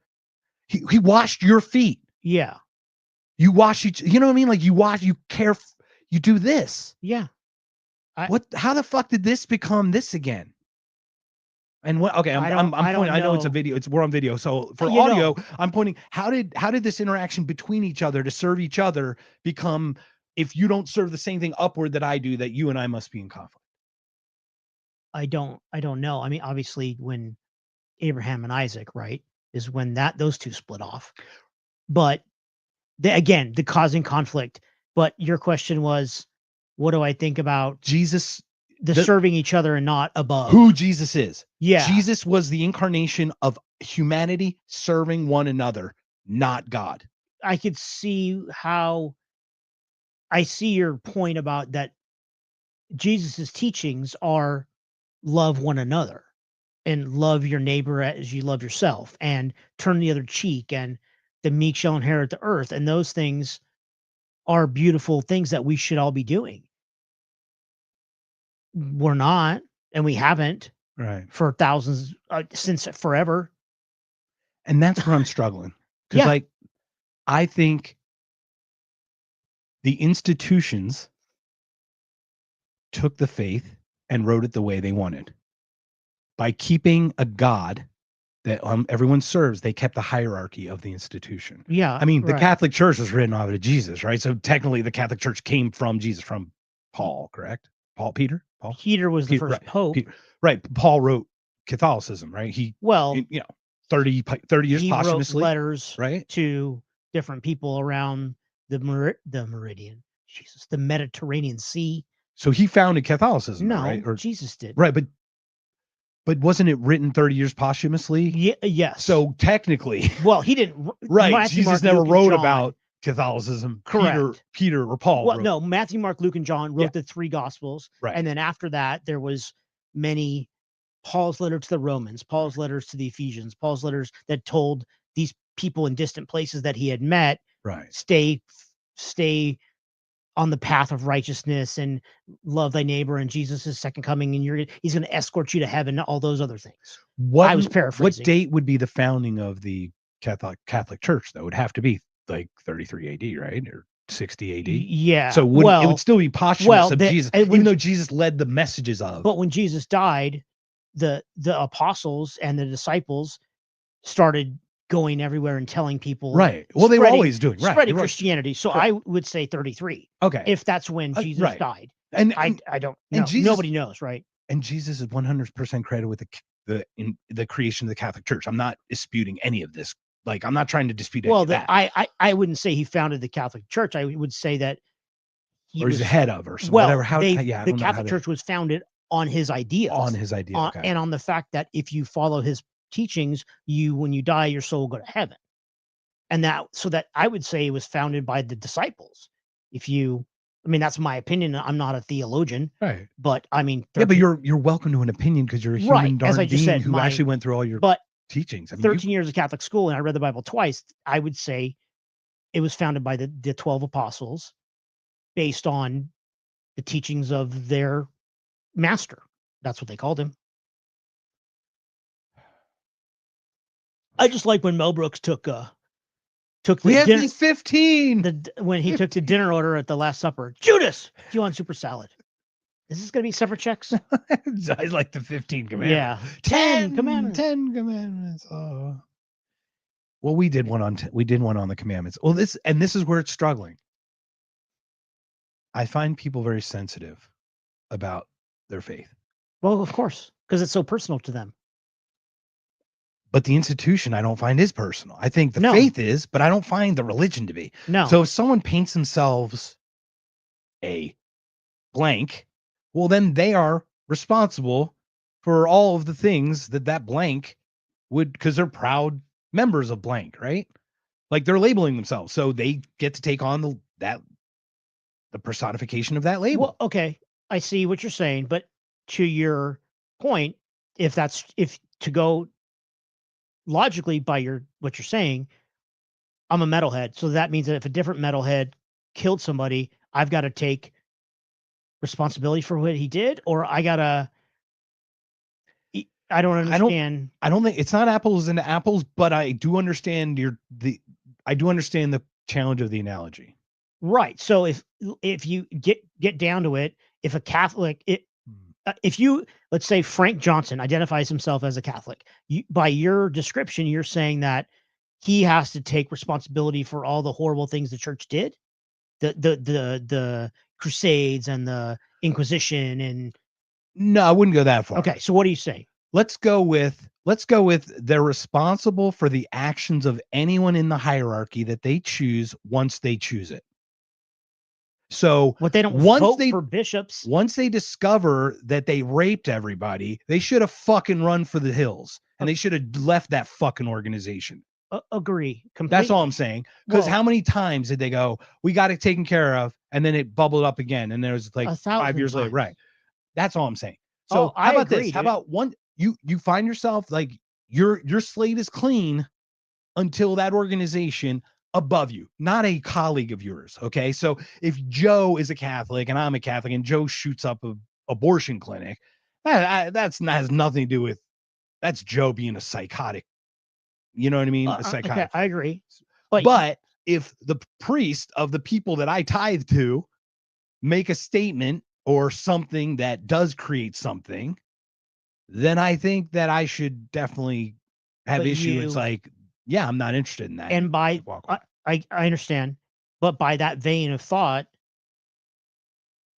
He washed your feet. Yeah. You wash each, you know what I mean? Like, you wash, you care, you do this. Yeah. How the fuck did this become this again? And what? Okay, I'm pointing. I know it's a video. We're on video. So for audio, I'm pointing. How did this interaction between each other to serve each other become? If you don't serve the same thing upward that I do, that you and I must be in conflict. I don't know. I mean, obviously, when Abraham and Isaac, right, is when those two split off. But again, the causing conflict. But your question was, what do I think about Jesus? The serving each other and not above. Who Jesus is. Yeah. Jesus was the incarnation of humanity serving one another, not God. I could see how I see your point about that. Jesus's teachings are love one another and love your neighbor as you love yourself and turn the other cheek and the meek shall inherit the earth. And those things are beautiful things that we should all be doing. We're not, and we haven't for thousands since forever. And that's where I'm struggling. Because like, I think the institutions took the faith and wrote it the way they wanted. By keeping a God that everyone serves, they kept the hierarchy of the institution. Yeah. I mean, the Catholic Church was written off of Jesus, right? So technically the Catholic Church came from Jesus, from Paul, correct? Peter was the first pope. Right. Paul wrote Catholicism, right? 30 years he posthumously. Wrote letters right? To different people around the Meridian, the Mediterranean Sea. So he founded Catholicism, no, right? Or Jesus did. Right, but wasn't it written 30 years posthumously? Yeah, yes. So technically, well, he didn't. Right, Matthew, Jesus Mark, never Luke, wrote John. About Catholicism. Correct. Peter or Paul. Well, no, Matthew, Mark, Luke, and John wrote the three Gospels, right? And then after that, there was many Paul's letter to the Romans, Paul's letters to the Ephesians, Paul's letters that told these people in distant places that he had met, right? Stay on the path of righteousness and love thy neighbor and Jesus' second coming, and he's going to escort you to heaven. All those other things. I was paraphrasing. What date would be the founding of the Catholic Church? Though it would have to be like 33 AD, right? Or 60 AD. Yeah. So it would still be posthumous of Jesus, even though Jesus led the messages of. But when Jesus died, the apostles and the disciples started going everywhere and telling people. Right. Well, they were always doing spreading Christianity. So I would say 33. Okay. If that's when Jesus died. And I don't know. Nobody knows, right? And Jesus is 100% credited with the creation of the Catholic Church. I'm not disputing any of this. Like, I'm not trying to dispute any of that. I wouldn't say he founded the Catholic Church. I would say that he's the head of, or something, whatever. The Catholic Church was founded on his ideas. Okay. And on the fact that if you follow his teachings, when you die, your soul will go to heaven. And so that I would say it was founded by the disciples. That's my opinion. I'm not a theologian, right? But I mean, but you're welcome to an opinion because you're a human darn being who actually went through all your. But teachings. I mean, 13 years of Catholic school, and I read the Bible twice. I would say it was founded by the 12 apostles based on the teachings of their master. That's what they called him. I just like when Mel Brooks took the we have dinner, these 15. when he took the dinner order at the Last Supper. Judas, do you want super salad? Is this going to be separate checks? I like the 15 commandments. Yeah, 10 commandments. 10 commandments. Oh. Well, we did one on the commandments. Well, this is where it's struggling. I find people very sensitive about their faith. Well, of course, because it's so personal to them. But the institution I don't find is personal. I think the No. faith is, but I don't find the religion to be. No. So if someone paints themselves a blank, well, then they are responsible for all of the things that blank would, because they're proud members of blank, right? Like they're labeling themselves. So they get to take on the personification of that label. Well, okay, I see what you're saying, but to your point, if to go logically by what you're saying, I'm a metalhead. So that means that if a different metalhead killed somebody, I've got to take responsibility for what he did, or I don't understand. I don't think it's not apples and apples, but I do understand I do understand the challenge of the analogy. Right. So if you get down to it, if a Catholic, if you, let's say Frank Johnson identifies himself as a Catholic, by your description, you're saying that he has to take responsibility for all the horrible things the church did, the Crusades and the Inquisition, and no, I wouldn't go that far. Okay, so what do you say? Let's go with they're responsible for the actions of anyone in the hierarchy that they choose once they choose it. So what they don't vote for bishops. Once they discover that they raped everybody, they should have fucking run for the hills, and they should have left that fucking organization. Agree. Completely. That's all I'm saying. Because how many times did they go, we got it taken care of, and then it bubbled up again, and there was like 5 years later, right? That's all I'm saying. So how about this? How about one? You find yourself like your slate is clean until that organization above you, not a colleague of yours. Okay. So if Joe is a Catholic and I'm a Catholic and Joe shoots up an abortion clinic, has nothing to do with, that's Joe being a psychotic. You know what I mean? A psychotic. Okay, I agree. But if the priest of the people that I tithe to make a statement or something that does create something, then I think that I should definitely have issue. It's like, yeah, I'm not interested in that. And I understand, but by that vein of thought,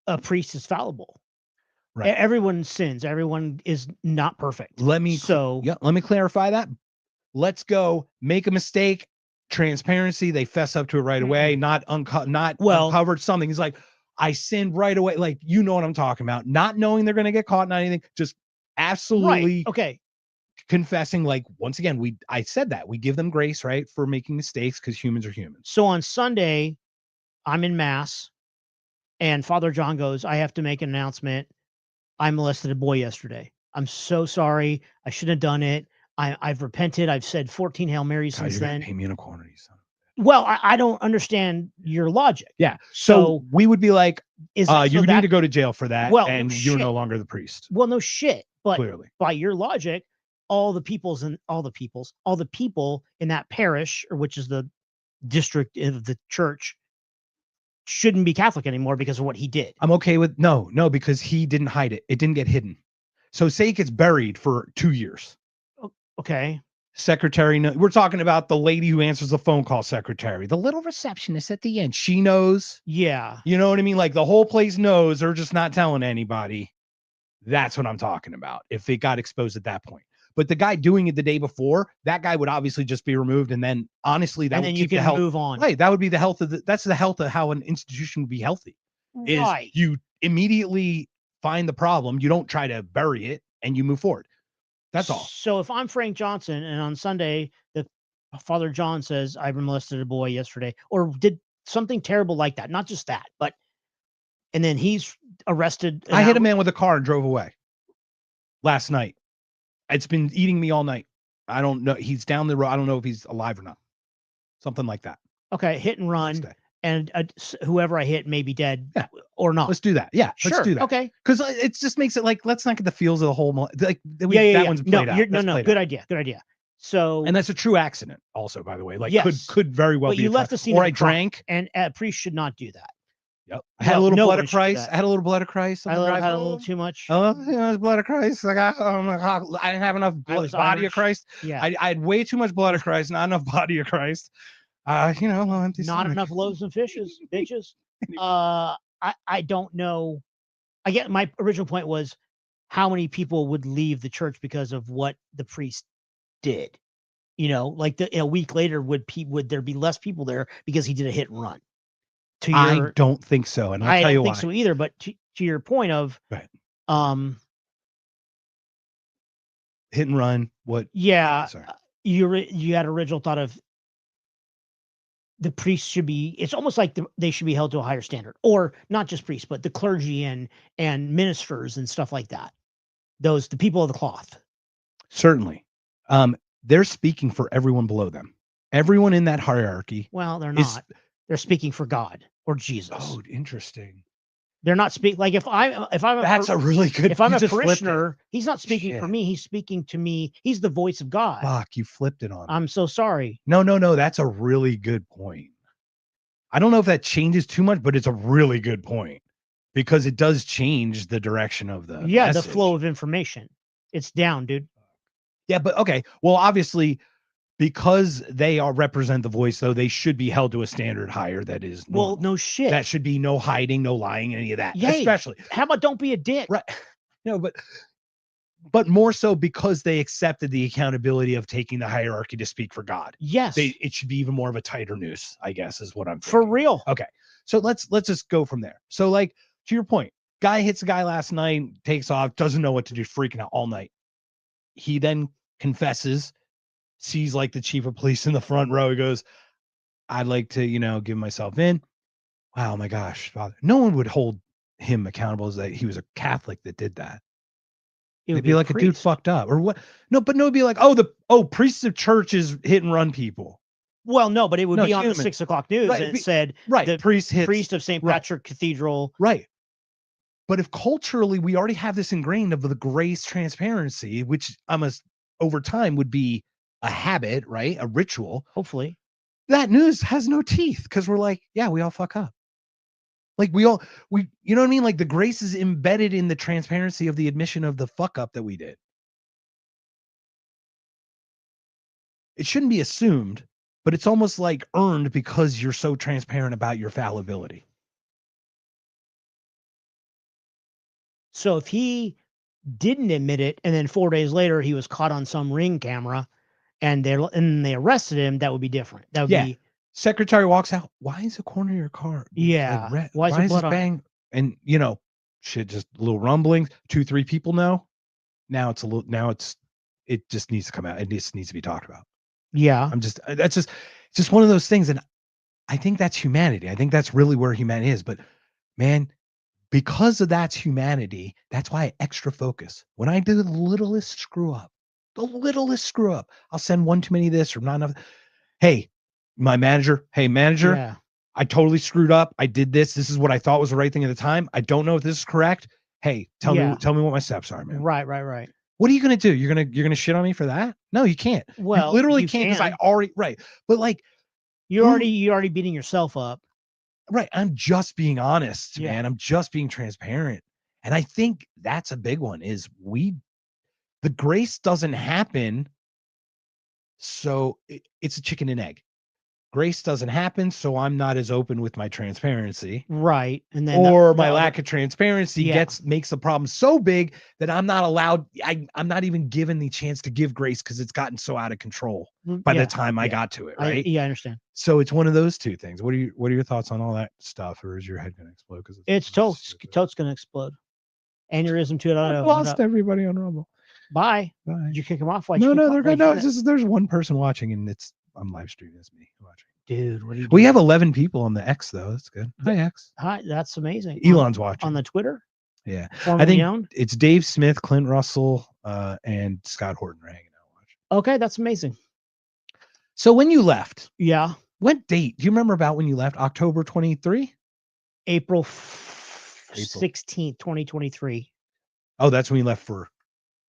a priest is fallible. Right. Everyone sins. Everyone is not perfect. Let me clarify that. Let's go make a mistake. Transparency. They fess up to it right away. Not uncovered something. It's like, I sinned right away. Like, you know what I'm talking about. Not knowing they're going to get caught, not anything. Just absolutely. Right. Okay. Confessing, like, once again, I said that we give them grace, right, for making mistakes, because humans are humans. So on Sunday, I'm in mass, and Father John goes, I have to make an announcement. I molested a boy yesterday. I'm so sorry. I shouldn't have done it. I've repented. I've said 14 Hail Marys since then. Pay me in a corner, you son. Well, I don't understand your logic. Yeah. So we would be like, you need to go to jail for that. Well, and you're no longer the priest. Well, no shit. But clearly, by your logic, all the people in that parish, or which is the district of the church, shouldn't be Catholic anymore because of what he did. I'm okay with no, because he didn't hide it. It didn't get hidden. So say it gets buried for 2 years. Okay. Secretary, we're talking about the lady who answers the phone call secretary, the little receptionist at the end. She knows. Yeah. You know what I mean? Like the whole place knows. They're just not telling anybody. That's what I'm talking about. If it got exposed at that point. But the guy doing it the day before, that guy would obviously just be removed. And then honestly, that would keep the health. Move on. Right. That would be the health that's the health of how an institution would be healthy. Right. Is you immediately find the problem. You don't try to bury it and you move forward. That's all. So if I'm Frank Johnson and on Sunday, the Father John says, I molested a boy yesterday, or did something terrible like that. Not just that, but, and then he's arrested. I hit a man with a car and drove away last night. It's been eating me all night. I don't know. He's down the road. I don't know if he's alive or not. Something like that. Okay, hit and Next run, day. and whoever I hit may be dead Yeah. or not. Let's do that. Yeah, Sure. let's do that. Okay. Because it just makes it like, let's not get the feels of the whole. Like that Yeah. one's No, played out. no, That's no. played Good out. idea. Good idea. So, And that's a true accident, also, by the way. Like Yes. could very well but be. you a left tra- the scene. or of I a crime, drank. and a priest should not do that. Yep. I had a No- little no blood one of should do Christ. that. I had a little blood of Christ. I had a little too much. Oh, you know, it's blood of Christ. Like I didn't have enough was body Irish. of Christ. Yeah. I had way too much blood of Christ, not enough body of Christ. You know, low empty Not stomach. enough loaves and fishes, bitches. I don't know. I get my original point was how many people would leave the church because of what the priest did. You know, like a week later, would there be less people there because he did a hit and run? I don't think so, and I'll I tell you don't why. think so either. But to your point of, Right. Hit and run. What? Yeah, Sorry. you had original thought of the priests should be. It's almost like they should be held to a higher standard, or not just priests, but the clergy and ministers and stuff like that. The people of the cloth. Certainly. They're speaking for everyone below them. Everyone in that hierarchy. Well, they're is- not. They're speaking for God or Jesus. Oh, interesting. They're not speaking like if I'm a That's a really good. if I'm you a just flipped it. parishioner, he's not speaking for Shit. me. He's speaking to me. He's the voice of God. Fuck, you flipped it on. me. I'm so sorry. No. That's a really good point. I don't know if that changes too much, but it's a really good point because it does change the direction of the Yeah, the message. flow of information. It's down, dude. Yeah, but okay. Well, obviously, because they represent the voice, though, they should be held to a standard higher. That is, Well, normal. no shit. That should be no hiding, no lying, any of that. Yay. Especially How about don't be a dick? right. No, but more so because they accepted the accountability of taking the hierarchy to speak for God. Yes. It should be even more of a tighter noose, I guess, is what I'm For thinking. real. Okay. So let's just go from there. So, like, to your point, guy hits a guy last night, takes off, doesn't know what to do, freaking out all night. He then confesses, sees like the chief of police in the front row. He goes, I'd like to, give myself in. Wow, my gosh, Father. No one would hold him accountable as that he was a Catholic that did that. It It'd would be like a dude priest. fucked up or what? No, but no, it'd be like, priests of churches hit and run people. Well, no, but it would No, be on the human. 6 o'clock news Right, and it said Right. the priest hits. priest of St. Right. Patrick Cathedral. Right. But if culturally we already have this ingrained of the grace transparency, which over time would be a habit, right? A ritual. Hopefully. That news has no teeth because we're like, yeah, we all fuck up. Like you know what I mean? Like the grace is embedded in the transparency of the admission of the fuck up that we did. It shouldn't be assumed, but it's almost like earned because you're so transparent about your fallibility. So if he didn't admit it and then 4 days later he was caught on some ring camera and they arrested him, that would be different. That would be Secretary walks out. Why is the corner of your car? Yeah. Like red? Why is there this blood on it? bang? And shit, just little rumblings. 2-3 people know. Now it just needs to come out. It just needs to be talked about. Yeah. It's just one of those things. And I think that's humanity. I think that's really where humanity is. But man, because of that's humanity, that's why I extra focus. When I do the littlest screw up, I'll send one too many of this or not enough. Hey, my manager. Hey, manager. Yeah. I totally screwed up. I did this. This is what I thought was the right thing at the time. I don't know if this is correct. Hey, tell me what my steps are, man. Right. What are you gonna do? You're gonna shit on me for that? No, you can't. Well, you literally you can't because I can. already right. But like You're already beating yourself up. right, I'm just being honest, Yeah. man. I'm just being transparent. And I think that's a big one is the grace doesn't happen. So it's a chicken and egg. Grace doesn't happen, so I'm not as open with my transparency. Right. And then Or my lack of transparency Yeah. makes the problem so big that I'm not allowed. I'm not even given the chance to give grace because it's gotten so out of control by the time I got to it. Right. I understand. So it's one of those two things. What are your thoughts on all that stuff, or is your head gonna explode? Because It's totes gonna explode. Aneurysm to it. I lost everybody on Rumble. Bye. Bye. Did you kick him off? No, they're good. No, it's just there's one person watching, and I'm live streaming. It's me watching. Dude, what are you doing? We have 11 people on the X though. That's good. Hi X. Hi, that's amazing. Elon's watching on the Twitter. Yeah, I Formerly think owned? it's Dave Smith, Clint Russell, and Scott Horton are hanging out watching. Okay, that's amazing. So when you left, Yeah, what date? Do you remember about when you left? October 23? April April. 16th, 2023. Oh, that's when you left for.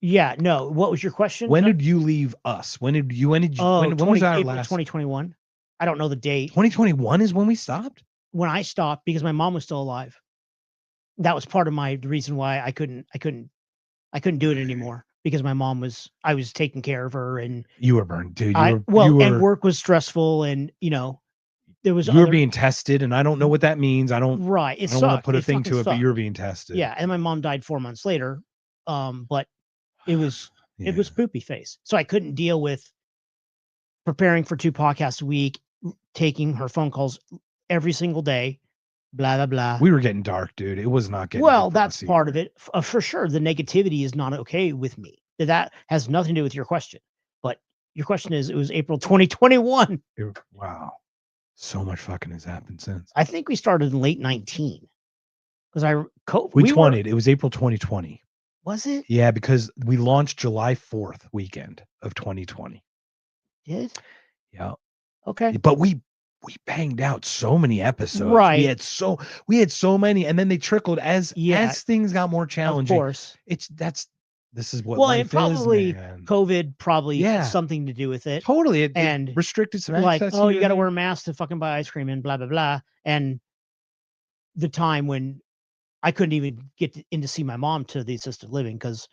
Yeah, no. What was your question? When did you leave us? When did you? When was our April last? 2021. I don't know the date. 2021 is when we stopped. When I stopped because my mom was still alive. That was part of the reason why I couldn't do it anymore, because my mom I was taking care of her, and You were burned, dude. and work was stressful, and there was you were other, being tested, and I don't know what that means. I don't right. It want to sucked. put a It thing fucking to it, but sucked. you're being tested. Yeah, and my mom died 4 months later. But it was poopy face. So I couldn't deal with preparing for 2 podcasts a week, taking her phone calls every single day, blah blah blah. We were getting dark, dude. It was not getting. Well, good for that's us part either. of it. For sure, the negativity is not okay with me. That has nothing to do with your question. But your question is, it was April 2021. Wow, so much fucking has happened since. I think we started in late 19. Because It was April 2020. Was it? Yeah, because we launched July 4th weekend of 2020. Did? Yeah. Okay. But we banged out so many episodes. Right. We had so many, and then they trickled as things got more challenging. Of course. This is what Well, life and probably is, man. COVID probably Yeah. had something to do with it. Totally. It And restricted some like, access. oh, you got to wear a mask to fucking buy ice cream and blah blah blah. And the time when I couldn't even get in to see my mom to the assisted living because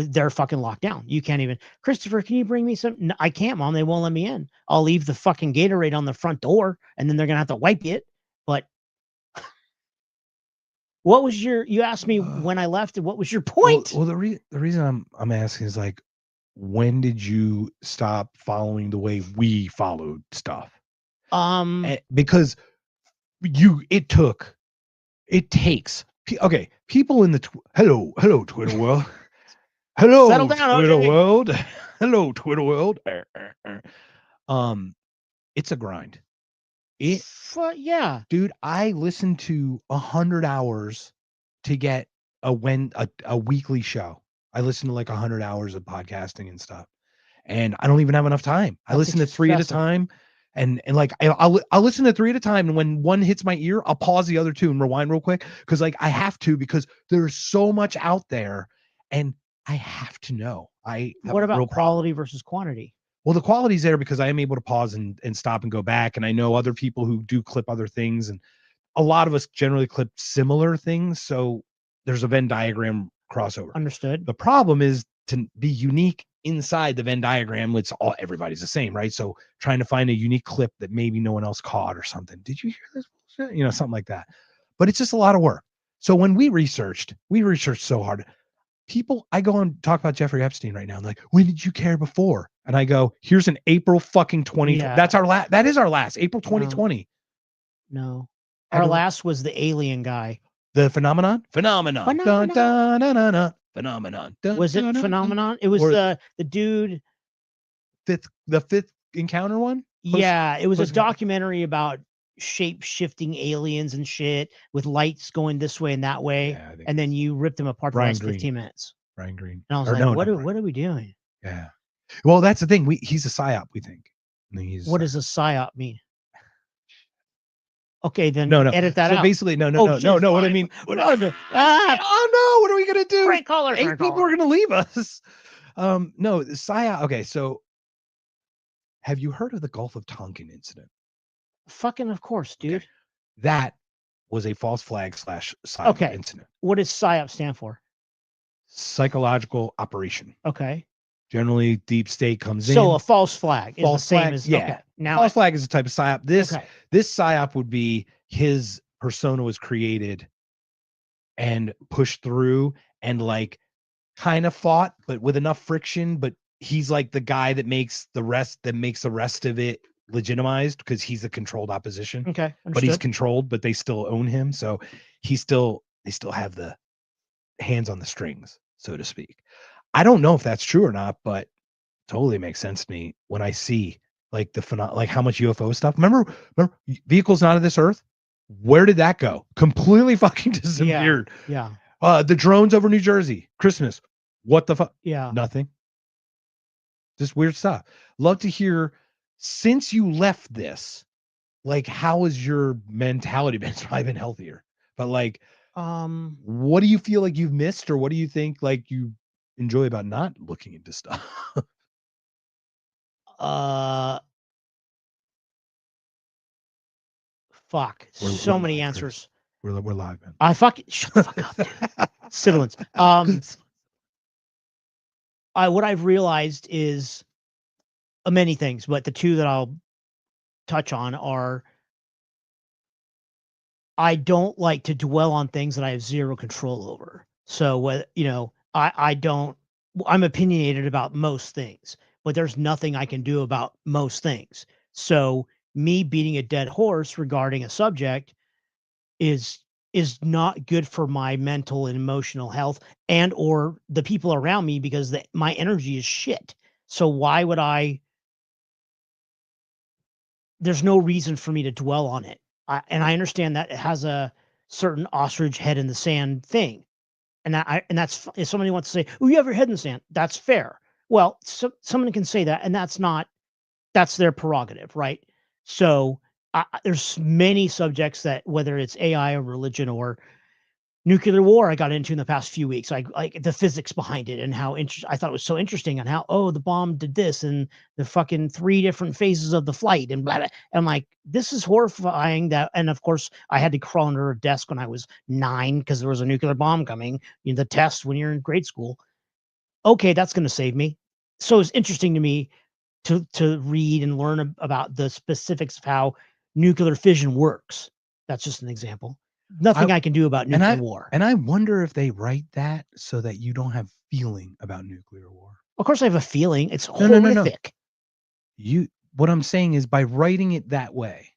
they're fucking locked down. You can't even. Christopher, can you bring me some? No, I can't, Mom. They won't let me in. I'll leave the fucking Gatorade on the front door, and then they're gonna have to wipe it. But what was you asked me when I left, and what was your point? Well, the reason I'm asking is, like, when did you stop following the way we followed stuff? Because it takes people in the hello Twitter world. Hello, Settle down, Twitter OJ. world. Hello, Twitter world. It's a grind. Yeah, dude, I listened to 100 hours to get a weekly show. I listened to like 100 hours of podcasting and stuff, and I don't even have enough time. I listen to 3 at a time, and like I'll listen to 3 at a time, and when one hits my ear, I'll pause the other 2 and rewind real quick, because like I have to, because there's so much out there, and I have to know. What about quality versus quantity? Well, the quality's there because I am able to pause and stop and go back. And I know other people who do clip other things. And a lot of us generally clip similar things. So there's a Venn diagram crossover. Understood. The problem is to be unique inside the Venn diagram. Everybody's the same, right? So trying to find a unique clip that maybe no one else caught or something. Did you hear this bullshit? Something like that. But it's just a lot of work. So when we researched so hard. I go and talk about Jeffrey Epstein right now. I'm like, when did you care before? And I go, here's an April fucking 2020. Yeah. That's our last. That is our last. April 2020. No. Our last was the alien guy. The phenomenon. Phenomenon. Dun, dun, dun, dun, dun. Phenomenon. Dun, Was it dun, dun, phenomenon? It was the dude. The fifth encounter one. Yeah, it was a documentary about shape-shifting aliens and shit with lights going this way and that way, and then you ripped them apart for the last 15 minutes. Brian Green. And I was like, what are we doing? Yeah. Well, that's the thing. He's a psyop, we think. What does a psyop mean? Okay, then no. Edit that so out. basically, no. What I mean, oh no, what are we gonna do? Prank caller. 8 people are gonna leave us. No, psyop. Okay, so have you heard of the Gulf of Tonkin incident? Fucking of course, dude. Okay. That was a false flag / psyop incident. What does psyop stand for? Psychological operation. Okay. Generally, deep state comes in. So a false flag is the same as Okay. Now false flag is a type of psyop. This psyop would be his persona was created and pushed through and like kind of fought, but with enough friction. But he's like the guy that makes the rest of it legitimized because he's a controlled opposition. Okay. Understood. But he's controlled, but they still own him. So they still have the hands on the strings, so to speak. I don't know if that's true or not, but totally makes sense to me when I see like like how much UFO stuff. Remember vehicles not of this earth? Where did that go? Completely fucking disappeared. Yeah. The drones over New Jersey, Christmas. What the fuck? Yeah. Nothing. Just weird stuff. Love to hear, since you left this, like, how has your mentality been? It's probably been healthier, but like, what do you feel like you've missed, or what do you think like you enjoy about not looking into stuff? Fuck. We're So many live, Chris. answers. We're live, man. I fucking shut the fuck up, dude. Sibilance. What I've realized is many things, but the two that I'll touch on are I don't like to dwell on things that I have zero control over. So what I don't. I'm opinionated about most things, but there's nothing I can do about most things. So me beating a dead horse regarding a subject is not good for my mental and emotional health and or the people around me because my energy is shit. So why would there's no reason for me to dwell on it. And I understand that it has a certain ostrich head in the sand thing. And that's if somebody wants to say, "Oh, you have your head in the sand," that's fair. Well, someone can say that, and that's their prerogative, right? So there's many subjects that whether it's AI or religion or nuclear war I got into in the past few weeks, like the physics behind it and how I thought it was so interesting on how the bomb did this and the fucking 3 different phases of the flight and blah, blah. And I'm like, this is horrifying. And of course I had to crawl under a desk when I was 9 because there was a nuclear bomb coming. The test when you're in grade school. Okay, that's going to save me. So it's interesting to me to read and learn about the specifics of how nuclear fission works. That's just an example. Nothing I can do about nuclear war. And I wonder if they write that so that you don't have feeling about nuclear war. Of course I have a feeling. It's No. horrific. What I'm saying is by writing it that way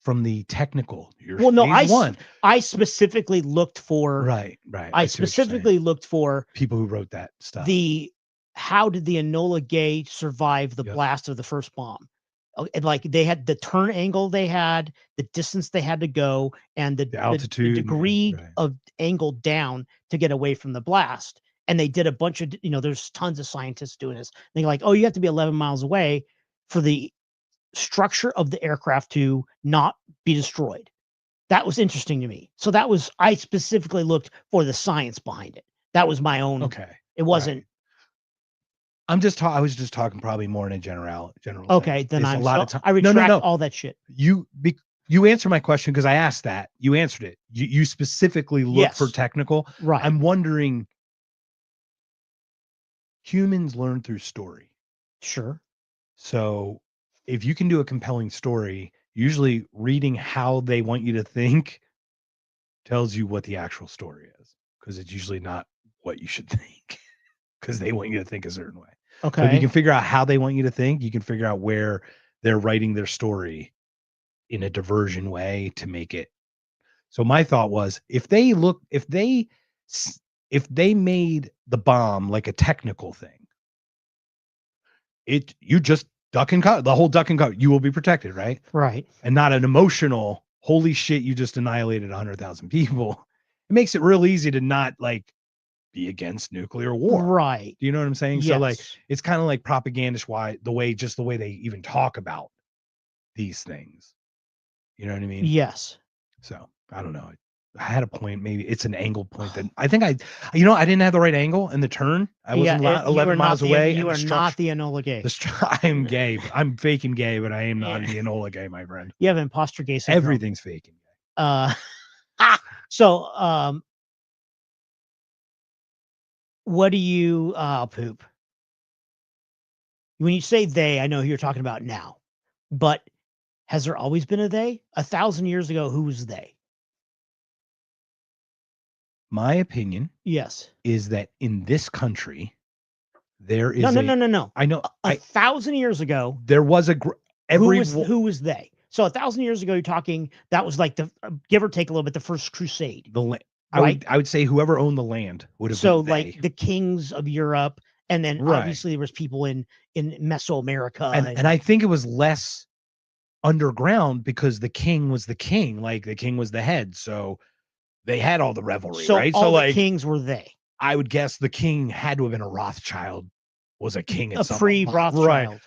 from the technical, Well, no, phase one. I specifically looked for Right. I specifically looked for people who wrote that stuff. How did the Enola Gay survive the blast of the first bomb? And like they had the turn angle they had, the distance they had to go, and the altitude, the degree of angle down to get away from the blast. And they did a bunch of, there's tons of scientists doing this. They're like, oh, you have to be 11 miles away for the structure of the aircraft to not be destroyed. That was interesting to me. So I specifically looked for the science behind it. That was my own. Okay. It wasn't. Right. I was just talking probably more in a general. Okay, sense. then a lot of time. I retract all that shit. You answered my question because I asked that. You answered it. You specifically look for technical. Right. I'm wondering. Humans learn through story. Sure. So if you can do a compelling story, usually reading how they want you to think tells you what the actual story is, because it's usually not what you should think, because they want you to think a certain way. Okay. So if you can figure out how they want you to think, you can figure out where they're writing their story in a diversion way to make it. So my thought was, if they made the bomb like a technical thing, you just duck and cover, the whole duck and cover, you will be protected, right? Right. And not an emotional, holy shit, you just annihilated 100,000 people. It makes it real easy to not like be against nuclear war. Right. Do you know what I'm saying? Yes. So like, it's kind of like propagandish the way they even talk about these things. You know what I mean? Yes. So I don't know. I had a point. Maybe it's an angle point that I think I didn't have the right angle in the turn. I wasn't 11 miles away. You are not the Enola Gay. I'm gay. I'm faking gay, but I am not the Enola Gay, my friend. You have imposter gay syndrome. Everything's faking gay. So what do you poop? When you say they, I know who you're talking about now, but has there always been a they? 1,000 years ago, who was they? My opinion, yes, is that in this country, there is no. I know 1,000 years ago, there was who was they? So 1,000 years ago, you're talking that was like the give or take a little bit the first crusade. I would say whoever owned the land would have been like the kings of Europe, and then obviously there was people in Mesoamerica, and I think it was less underground because the king was the king, like the king was the head, so they had all the revelry, right? So all the kings were they. I would guess the king had to have been a Rothschild was a king at A some pre right? Rothschild.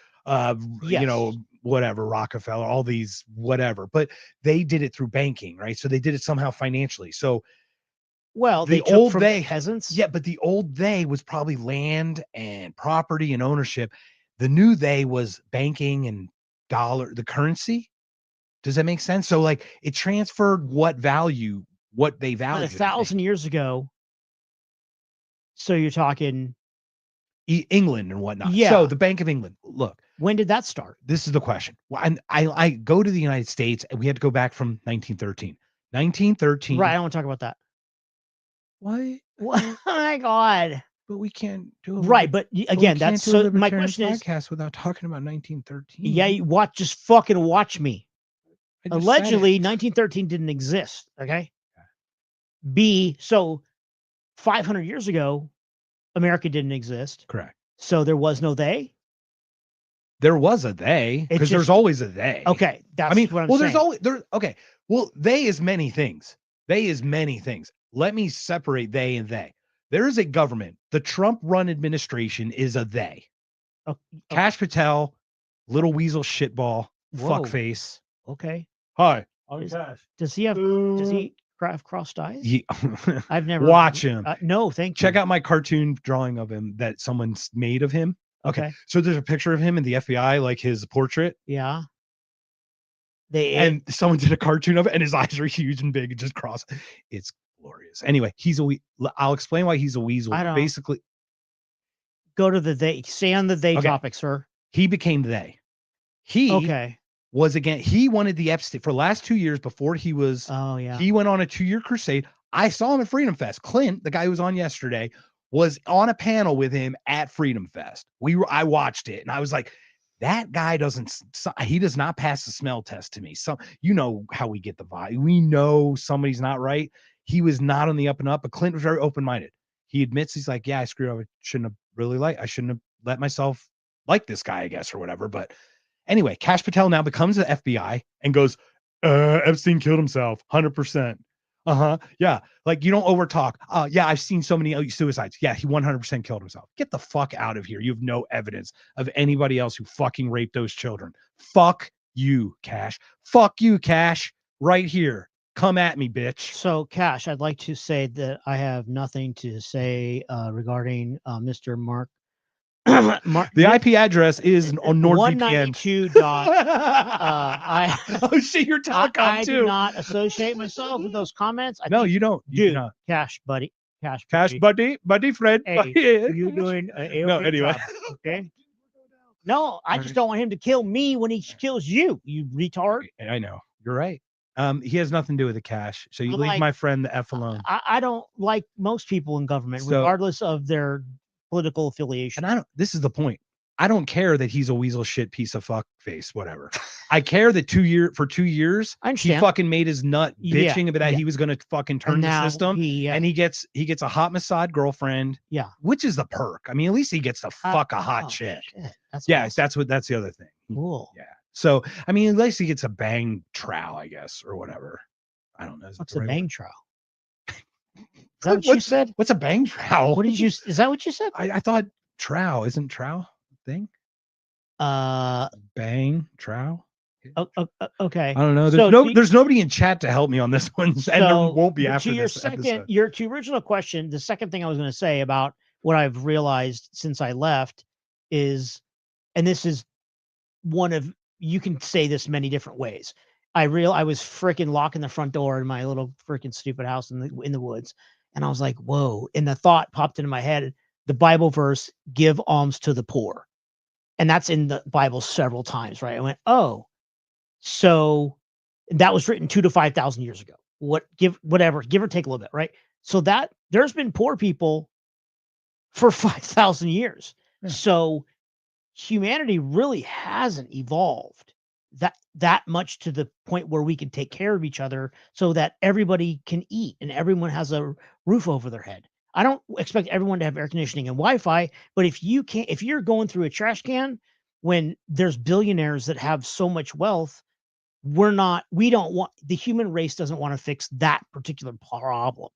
You know, Yes. whatever, Rockefeller, all these whatever, but they did it through banking, right? So they did it somehow financially. So Well, they the took old from they, peasants. yeah, but the old they was probably land and property and ownership. The new they was banking and the currency. Does that make sense? So like it transferred what they But valued. 1,000 years ago. So you're talking. England and whatnot. Yeah. So the Bank of England. Look, When did that start? this is the question. Well, and I go to the United States and we had to go back from 1913. 1913. Right. I don't want to talk about that. What? What? Oh my God. But we can't do it. Right. But again, that's so my question is, podcast without talking about 1913. yeah, just fucking watch me. I just said Allegedly, it. 1913 didn't exist. Okay. B, so 500 years ago, America didn't exist. Correct. So there was no they. There was a they, It because there's just- always a they. Okay. That's I mean, what I'm well, saying. there's always there. Okay. Well, they is many things. They is many things. Let me separate they and they. There is a government. The Trump run administration is a they. Oh, Cash Patel, little weasel shitball, Whoa. fuckface. okay. Hi. Is- Does he have crossed eyes? He, I've never watch him. No, thank you. Check out my cartoon drawing of him that someone's made of him. Okay. So there's a picture of him in the FBI, like his portrait, Yeah. and someone did a cartoon of it, and his eyes are huge and big and just cross. It's glorious. Anyway, I'll explain why he's a weasel. I don't- Basically, go to the they. Stay on the they Okay. topic, sir. he became they. He Okay. was again. He wanted the Epstein for the last 2 years before he was. Oh yeah. He went on a 2-year crusade. I saw him at Freedom Fest. Clint, the guy who was on yesterday, was on a panel with him at Freedom Fest. I watched it and I was like, that guy does not pass the smell test to me. So you know how we get the vibe. We know somebody's not right. He was not on the up and up, but Clint was very open-minded. He admits, he's like, yeah, I screwed up. I shouldn't have let myself like this guy, I guess, or whatever. But anyway, Cash Patel now becomes the FBI and goes, Epstein killed himself, 100%. Yeah. Like, you don't overtalk. Yeah, I've seen so many suicides. Yeah, he 100% killed himself. Get the fuck out of here. You have no evidence of anybody else who fucking raped those children. Fuck you, Cash. Fuck you, Cash. Right here. Come at me, bitch. So, Cash, I'd like to say that I have nothing to say regarding Mr. Mark. The IP address is on NordVPN. 192 dot. Oh shit, you're talking I too. do not associate myself with those comments. I No, think- you don't. You do dude. not. Cash, buddy. Cash, Buddy, friend. Hey, you doing a No, okay anyway. job, okay? No, I just don't want him to kill me when he kills you, you retard. I know. You're right. He has nothing to do with the Cash. So you I'm leave like- my friend the F alone. I don't like most people in government, So- regardless of their political affiliation. And this is the point. I don't care that he's a weasel shit piece of fuck face, whatever. I care that 2 years I he understand. fucking made his nut Yeah, bitching about yeah. he was gonna fucking And turn the now system. And he gets a hot Mossad girlfriend. Yeah. Which is the perk. I mean, at least he gets to fuck a hot oh, chick. shit, that's Yeah, awesome. that's the other thing. Cool. Yeah. So I mean, at least he gets a bang trowel, I guess, or whatever. I don't know. Is that What's the a right bang word? trowel? Is that what you said? What's a bang trowel? What did you? Is that what you said? I thought trow isn't trow a thing. Bang trowel. Okay. I don't know. So There's nobody in chat to help me on this one, and there won't be but after to your this second, episode. your original question. The second thing I was going to say about what I've realized since I left is, and this is one of, you can say this many different ways. I was freaking locking the front door in my little freaking stupid house in the woods, and I was like, whoa! And the thought popped into my head: the Bible verse, "Give alms to the poor," and that's in the Bible several times, right? I went, oh, so that was written 2,000 to 5,000 years ago. Give or take a little bit, right? So that there's been poor people for 5,000 years. Yeah. So humanity really hasn't evolved that much to the point where we can take care of each other so that everybody can eat and everyone has a roof over their head. I don't expect everyone to have air conditioning and Wi-Fi, but if you're going through a trash can when there's billionaires that have so much wealth, the human race doesn't want to fix that particular problem,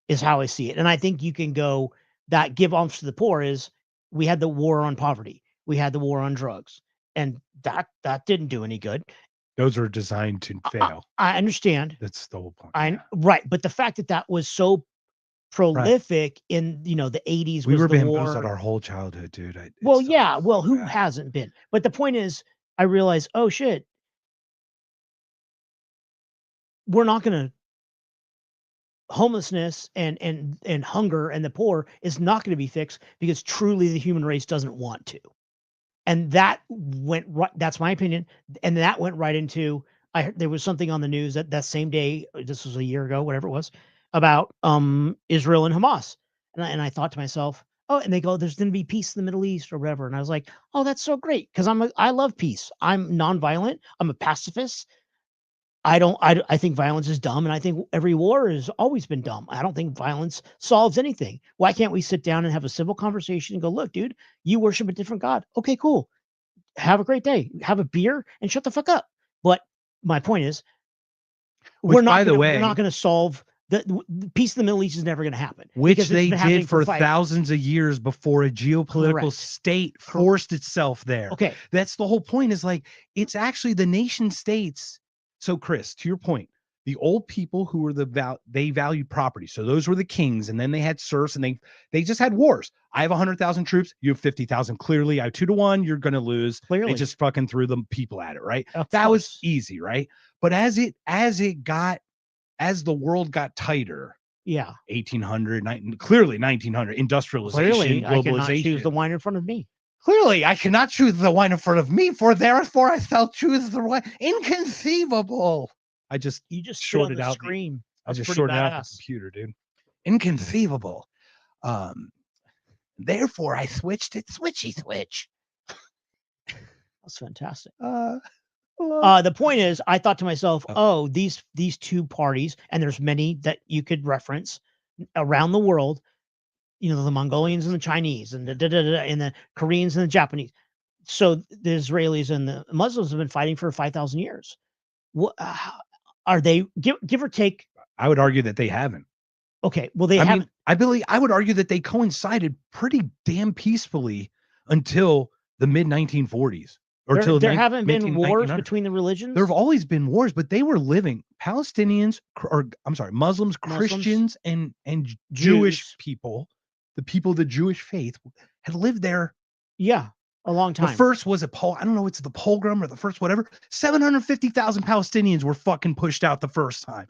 is how I see it. And I think you can go that give alms to the poor is We had the war on poverty. We had the war on drugs, and that didn't do any good. Those are designed to fail. I understand. That's the whole point. Right, but the fact that was so prolific in the 80s We was were the bamboozled war. our whole childhood, dude. Well, It's yeah. Well, so who bad. hasn't been? But the point is, I realized, oh shit, we're not going to homelessness and hunger and the poor is not going to be fixed because truly the human race doesn't want to. And that went right. That's my opinion. And that went right into, I heard there was something on the news that same day, this was a year ago, whatever it was, about Israel and Hamas. And I thought to myself, oh, and they go, there's going to be peace in the Middle East or whatever. And I was like, oh, that's so great. Cause I love peace. I'm nonviolent. I'm a pacifist. I think violence is dumb, and I think every war has always been dumb. I don't think violence solves anything. Why can't we sit down and have a civil conversation and go, look, dude, you worship a different God. Okay, cool. Have a great day. Have a beer and shut the fuck up. But my point is, Which, by the way, we're not going to solve the peace in the Middle East is never going to happen. Which because it's they been happening did for five- thousands of years before a geopolitical Correct. state forced itself there. Okay. That's the whole point, is like, it's actually the nation states. So Chris, to your point, the old people who were they valued property. So those were the kings, and then they had serfs, and they just had wars. I have 100,000 troops. You have 50,000. Clearly, I have 2-1. You're going to lose. Clearly. They just fucking threw the people at it, right? Of That was course. easy, right? But as the world got tighter, Yeah. 1800, clearly 1900, industrialization, Clearly, I cannot choose globalization. the wine in front of me. Clearly, I cannot choose the wine in front of me, for therefore I shall choose the wine. Inconceivable. You just shorted shorted out out the scream. I That's just pretty shorted out the badass. computer, dude. Inconceivable. Therefore I switched it. Switch. That's fantastic. Hello. The point is, I thought to myself, Oh. oh, these two parties, and there's many that you could reference around the world, the Mongolians and the Chinese and and the Koreans and the Japanese. So the Israelis and the Muslims have been fighting for 5,000 years. What are they, give or take? I would argue that they haven't. Okay, well, they haven't. I would argue that they coincided pretty damn peacefully until the mid 1940s. Or till There haven't been wars 1900. between the religions. There have always been wars, but they were living. Muslims, Christians, and Jewish Jews. people, the people of the Jewish faith, had lived there. Yeah, a long time. The first was I don't know, it's the Pogrom or the first whatever. 750,000 Palestinians were fucking pushed out the first time.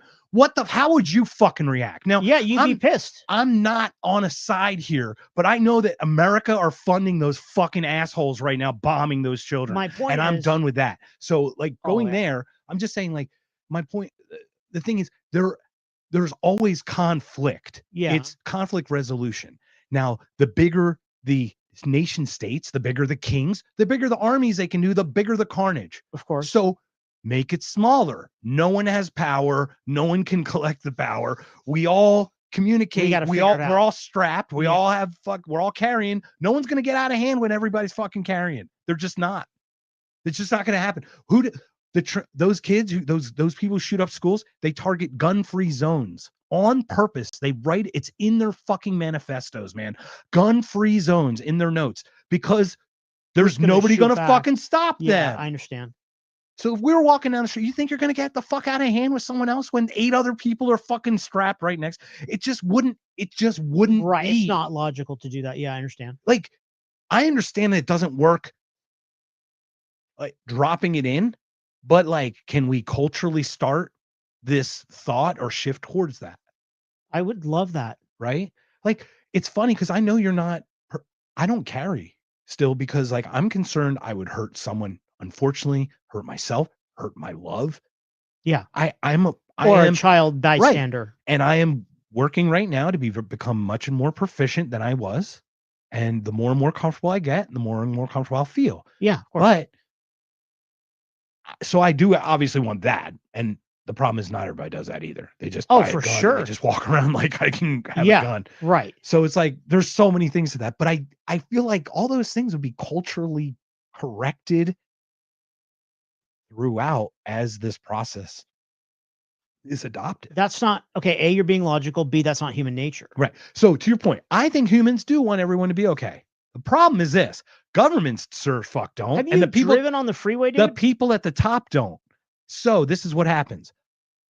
How would you fucking react? Now, yeah, you'd be pissed. I'm not on a side here, but I know that America are funding those fucking assholes right now, bombing those children. My point and I'm is- done with that. So, like, going yeah. there, I'm just saying, like, my point, the thing is, there's always conflict. Yeah. It's conflict resolution. Now, the bigger the nation states, the bigger the kings, the bigger the armies they can do, the bigger the carnage. Of course. So make it smaller. No one has power. No one can collect the power. We all communicate. We're all strapped. We're all carrying. No one's going to get out of hand when everybody's fucking carrying. They're just not. It's just not going to happen. Those kids, those people who shoot up schools, they target gun-free zones on purpose. They write, it's in their fucking manifestos, man. Gun-free zones in their notes, because there's nobody going to fucking stop them. Yeah, I understand. So if we were walking down the street, you think you're going to get the fuck out of hand with someone else when 8 other people are fucking strapped right next? It just wouldn't Right. be. It's not logical to do that. Yeah, I understand. Like, I understand that it doesn't work, like, dropping it in, but, like, can we culturally start this thought or shift towards that? I would love that. Right? Like, it's funny because I know I don't carry still, because, like, I'm concerned I would hurt someone, unfortunately, hurt myself, hurt my love. Yeah. I am a child bystander. Right. And I am working right now to become much more proficient than I was. And the more and more comfortable I get, the more and more comfortable I'll feel. Yeah, of course. But so I do obviously want that. And the problem is not everybody does that either. They just buy a for gun, sure. They just walk around like I can have a gun. Right. So it's like there's so many things to that. But I feel like all those things would be culturally corrected throughout as this process is adopted. That's not okay. A, you're being logical. B, that's not human nature. Right. So to your point, I think humans do want everyone to be okay. The problem is this: governments sure fuck don't, Have you and the people driven on the freeway, dude? the people at the top don't. So this is what happens.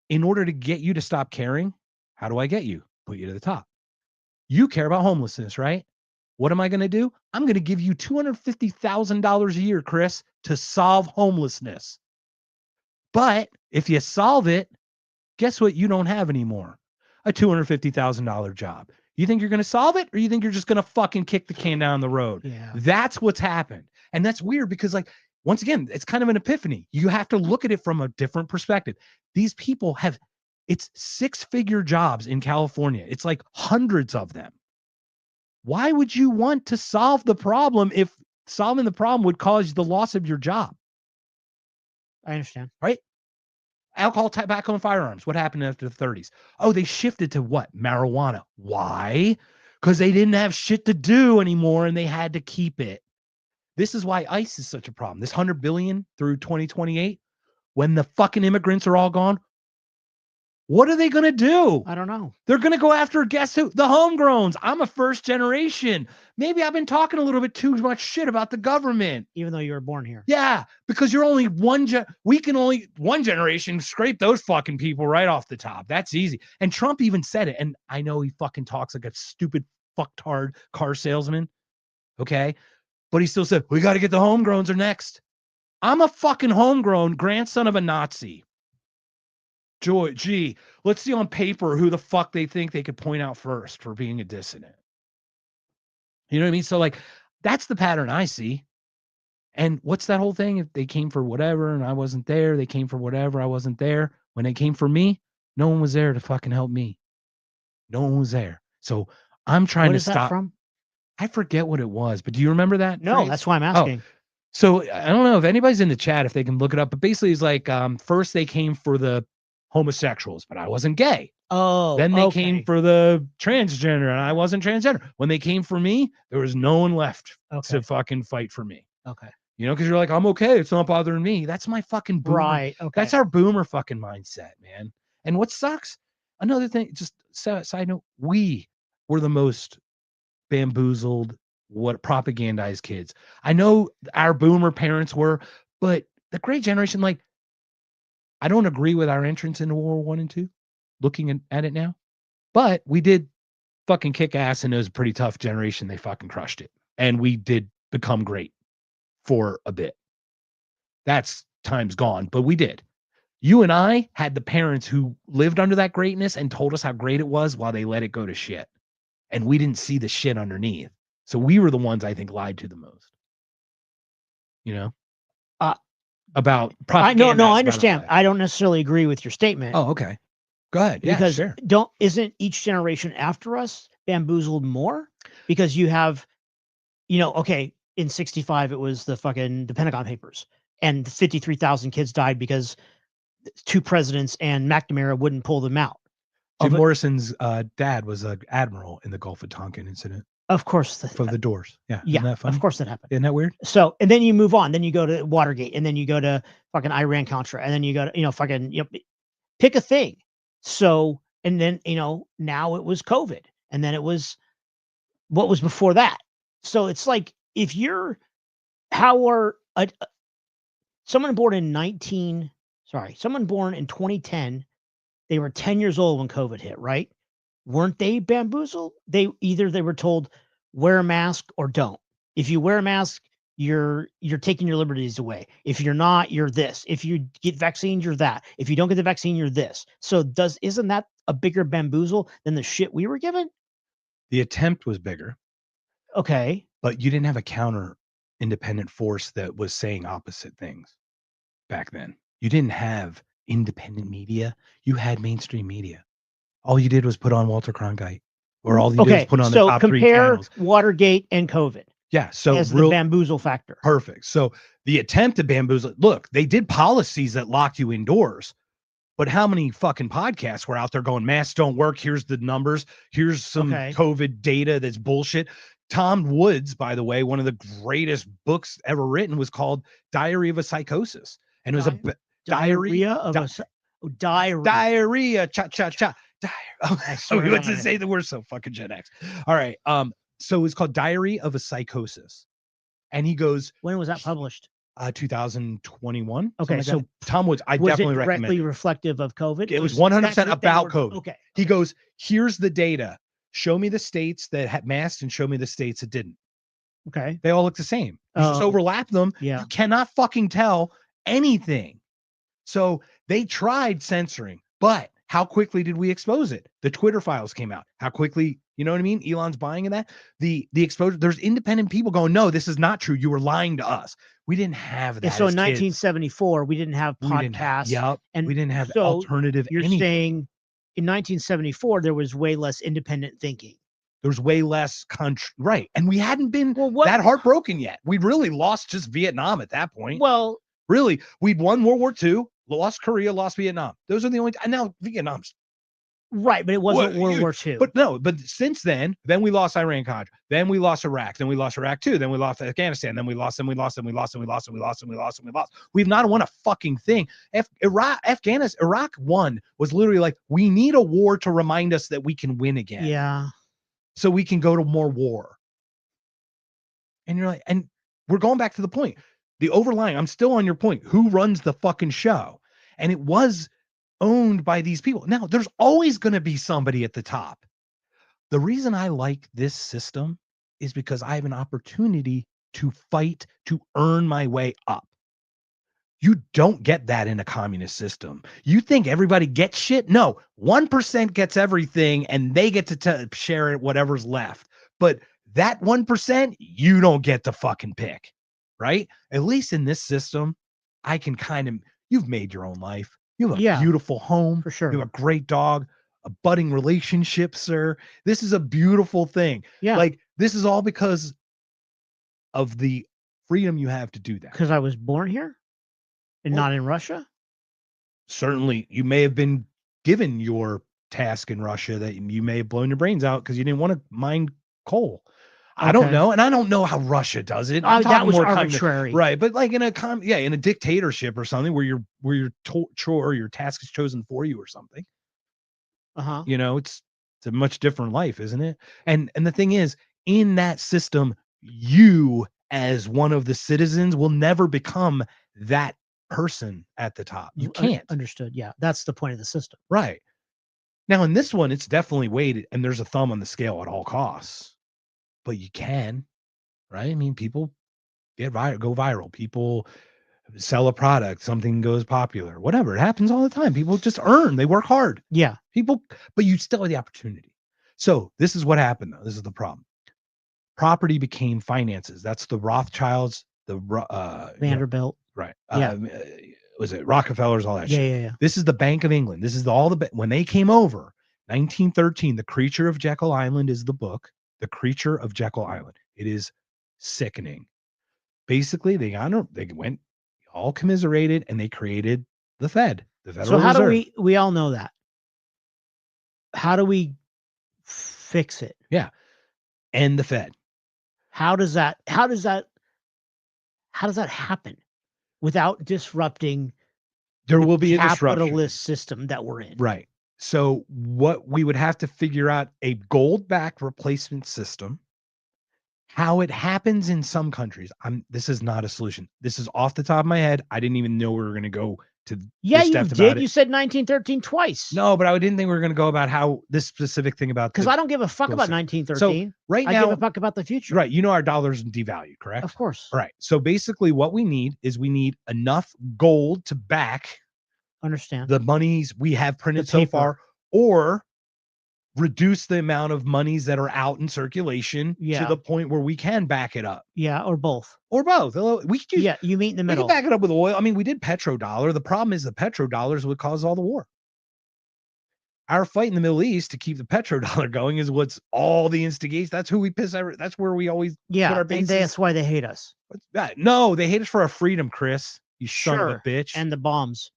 In order to get you to stop caring, how do I get you? Put you to the top. You care about homelessness, right? What am I going to do? I'm going to give you $250,000 a year, Chris, to solve homelessness. But if you solve it, guess what you don't have anymore? A $250,000 job. You think you're going to solve it, or you think you're just going to fucking kick the can down the road? Yeah. That's what's happened. And that's weird because, like, once again, it's kind of an epiphany. You have to look at it from a different perspective. These people have, it's 6-figure jobs in California. It's like hundreds of them. Why would you want to solve the problem if solving the problem would cause the loss of your job? I understand. Right? Alcohol, tobacco, and firearms. What happened after the 30s? Oh, they shifted to what? Marijuana. Why? Because they didn't have shit to do anymore and they had to keep it. This is why ICE is such a problem. This $100 billion through 2028, when the fucking immigrants are all gone, what are they going to do? I don't know. They're going to go after, guess who? The homegrowns. I'm a first generation. Maybe I've been talking a little bit too much shit about the government. Even though you were born here. Yeah, because you're only one generation scrape those fucking people right off the top. That's easy. And Trump even said it. And I know he fucking talks like a stupid fucktard car salesman. Okay. But he still said, we got to get the homegrowns are next. I'm a fucking homegrown grandson of a Nazi. Gee, let's see on paper who the fuck they think they could point out first for being a dissident. You know what I mean? So, like, that's the pattern I see. And what's that whole thing? If they came for whatever and I wasn't there, they came for whatever, I wasn't there. When they came for me, no one was there to fucking help me. No one was there. So I'm trying to What is that stop. from? I forget what it was, but do you remember that? No, phrase? that's why I'm asking. So I don't know if anybody's in the chat, if they can look it up, but basically it's like, first they came for the homosexuals, but I wasn't gay. Oh, Then they okay. came for the transgender and I wasn't transgender. When they came for me, there was no one left Okay. to fucking fight for me. Okay. You know, because you're like, I'm okay. It's not bothering me. That's my fucking boomer. Right. Okay. That's our boomer fucking mindset, man. And what sucks, another thing, just side note, we were the most bamboozled, what propagandized kids. I know our boomer parents were, but the great generation, like, I don't agree with our entrance into World War I and II, looking at it now, but we did fucking kick ass and it was a pretty tough generation. They fucking crushed it. And we did become great for a bit. That's time's gone, but we did. You and I had the parents who lived under that greatness and told us how great it was while they let it go to shit. And we didn't see the shit underneath. So we were the ones I think lied to the most. You know? About propaganda. No, I understand. I don't necessarily agree with your statement. Oh, okay. Go ahead. Yeah, because sure. isn't each generation after us bamboozled more? Because you have, okay, in 65 it was the Pentagon Papers, and 53,000 kids died because 2 presidents and McNamara wouldn't pull them out. Jim Morrison's dad was an admiral in the Gulf of Tonkin incident. Of course. For the Doors. Yeah. Yeah. Isn't that funny? Of course that happened. Isn't that weird? So, and then you move on. Then you go to Watergate, and then you go to fucking Iran-Contra, and then you go to, pick a thing. So, and then, now it was COVID, and then it was what was before that. So it's like, if you're, someone born in 2010, they were 10 years old when COVID hit, right? Weren't they bamboozled? They were told, wear a mask or don't. If you wear a mask, you're taking your liberties away. If you're not, you're this. If you get vaccines, you're that. If you don't get the vaccine, you're this. So isn't that a bigger bamboozle than the shit we were given? The attempt was bigger. Okay. But you didn't have a counter independent force that was saying opposite things back then. You didn't have independent media. You had mainstream media. All you did was put on Walter Cronkite, or all you did was put on the top 3 channels. Compare Watergate and COVID. Yeah, so as the bamboozle factor. Perfect. So the attempt to bamboozle, look, they did policies that locked you indoors, but how many fucking podcasts were out there going, masks don't work, here's the numbers, here's some COVID data that's bullshit. Tom Woods, by the way, one of the greatest books ever written, was called Diary of a Psychosis. And it was diarrhea, cha cha cha. Oh, what's it say that we're so fucking Gen X? All right. So it's called Diary of a Psychosis. And he goes, When was that published? 2021. Okay, something like so that. Tom Woods, I Was it definitely recommend directly it. reflective of COVID? It was 'Cause 100% that's what they about were- COVID. Okay. He goes, here's the data. Show me the states that had masks and show me the states that didn't. Okay. They all look the same. You just Oh, overlap them. yeah. You cannot fucking tell anything. So they tried censoring, but how quickly did we expose it? The Twitter files came out. How quickly, you know what I mean? Elon's buying in that. The exposure, there's independent people going, no, this is not true. You were lying to us. We didn't have that. And so as in kids. 1974, we didn't have We didn't have, podcasts. yep, and we didn't have so alternative You're anything. saying in 1974, there was way less independent thinking. There's way less country, right? And we hadn't been Well, what? that heartbroken yet. We'd really lost just Vietnam at that point. Well, Really, we'd won World War II, lost Korea, lost Vietnam. Those are the only. And now Vietnam's. right, but it wasn't Well, World War II. But no, but since then we lost Iran Contra, then we lost Iraq, then we lost Iraq too, then we lost Afghanistan, then we lost, and we lost, and we lost, and we lost, and we lost, and we lost, and we lost. We've not won a fucking thing. Iraq won was literally like, we need a war to remind us that we can win again. Yeah. So we can go to more war. And you're like, and we're going back to the point. The overlying, I'm still on your point. Who runs the fucking show? And it was owned by these people. Now, there's always going to be somebody at the top. The reason I like this system is because I have an opportunity to fight to earn my way up. You don't get that in a communist system. You think everybody gets shit? No, 1% gets everything and they get to share it, whatever's left. But that 1%, you don't get to fucking pick, right? At least in this system, I can kind of, you've made your own life. You have a Yeah, beautiful home. for sure. You have a great dog, a budding relationship, sir. This is a beautiful thing. Yeah. Like, this is all because of the freedom you have to do that. Because I was born here and Well- not in Russia. Certainly, you may have been given your task in Russia that you may have blown your brains out because you didn't want to mine coal. I don't Okay. know, and I don't know how Russia does it. I'm That talking was more arbitrary. right? But like in a dictatorship or something where your task is chosen for you or something. Uh-huh. You know, it's a much different life, isn't it? And the thing is, in that system, you as one of the citizens will never become that person at the top. You can't. Understood. Yeah. That's the point of the system. Right. Now, in this one, it's definitely weighted and there's a thumb on the scale at all costs. But you can, right? I mean, people go viral. People sell a product, something goes popular, whatever. It happens all the time. People just earn, they work hard. Yeah. But you still have the opportunity. So this is what happened, though. This is the problem. Property became finances. That's the Rothschilds, Vanderbilt. right. Yeah. Was it Rockefellers, all that Yeah, shit. yeah. This is the Bank of England. This is when they came over, 1913, The Creature of Jekyll Island is the book. The Creature of Jekyll Island. It is sickening. Basically, they went all commiserated and they created the Fed, the Federal So how Reserve. do we all know that? How do we fix it? And the Fed. How does that happen without disrupting There will be a disruption. capitalist system that we're in? Right. So what we would have to figure out a gold-backed replacement system. How it happens in some countries. This is not a solution. This is off the top of my head. I didn't even know we were going to go to Yeah, this you depth about did. it. You said 1913 twice. No, but I didn't think we were going to go about how this specific thing about because I don't give a fuck go about see. 1913. right I now, give a fuck about the future. right? You know our dollar's devalued, correct? Of course. All right. So basically, what we need is enough gold to back Understand. the monies we have printed The so paper. far, or reduce the amount of monies that are out in circulation to Yeah. the point where we can back it up, Yeah, or both. or both. We could use, Yeah, you meet in the we middle. can back it up with oil. I mean, we did petrodollar. The problem is the petrodollars would cause all the war. Our fight in the Middle East to keep the petrodollar going is what's all the instigates. That's who we piss. That's where we always Yeah, put our and bases. that's why they hate us. What's that? No, they hate us for our freedom, Chris. You son of a Sure. bitch. And the bombs.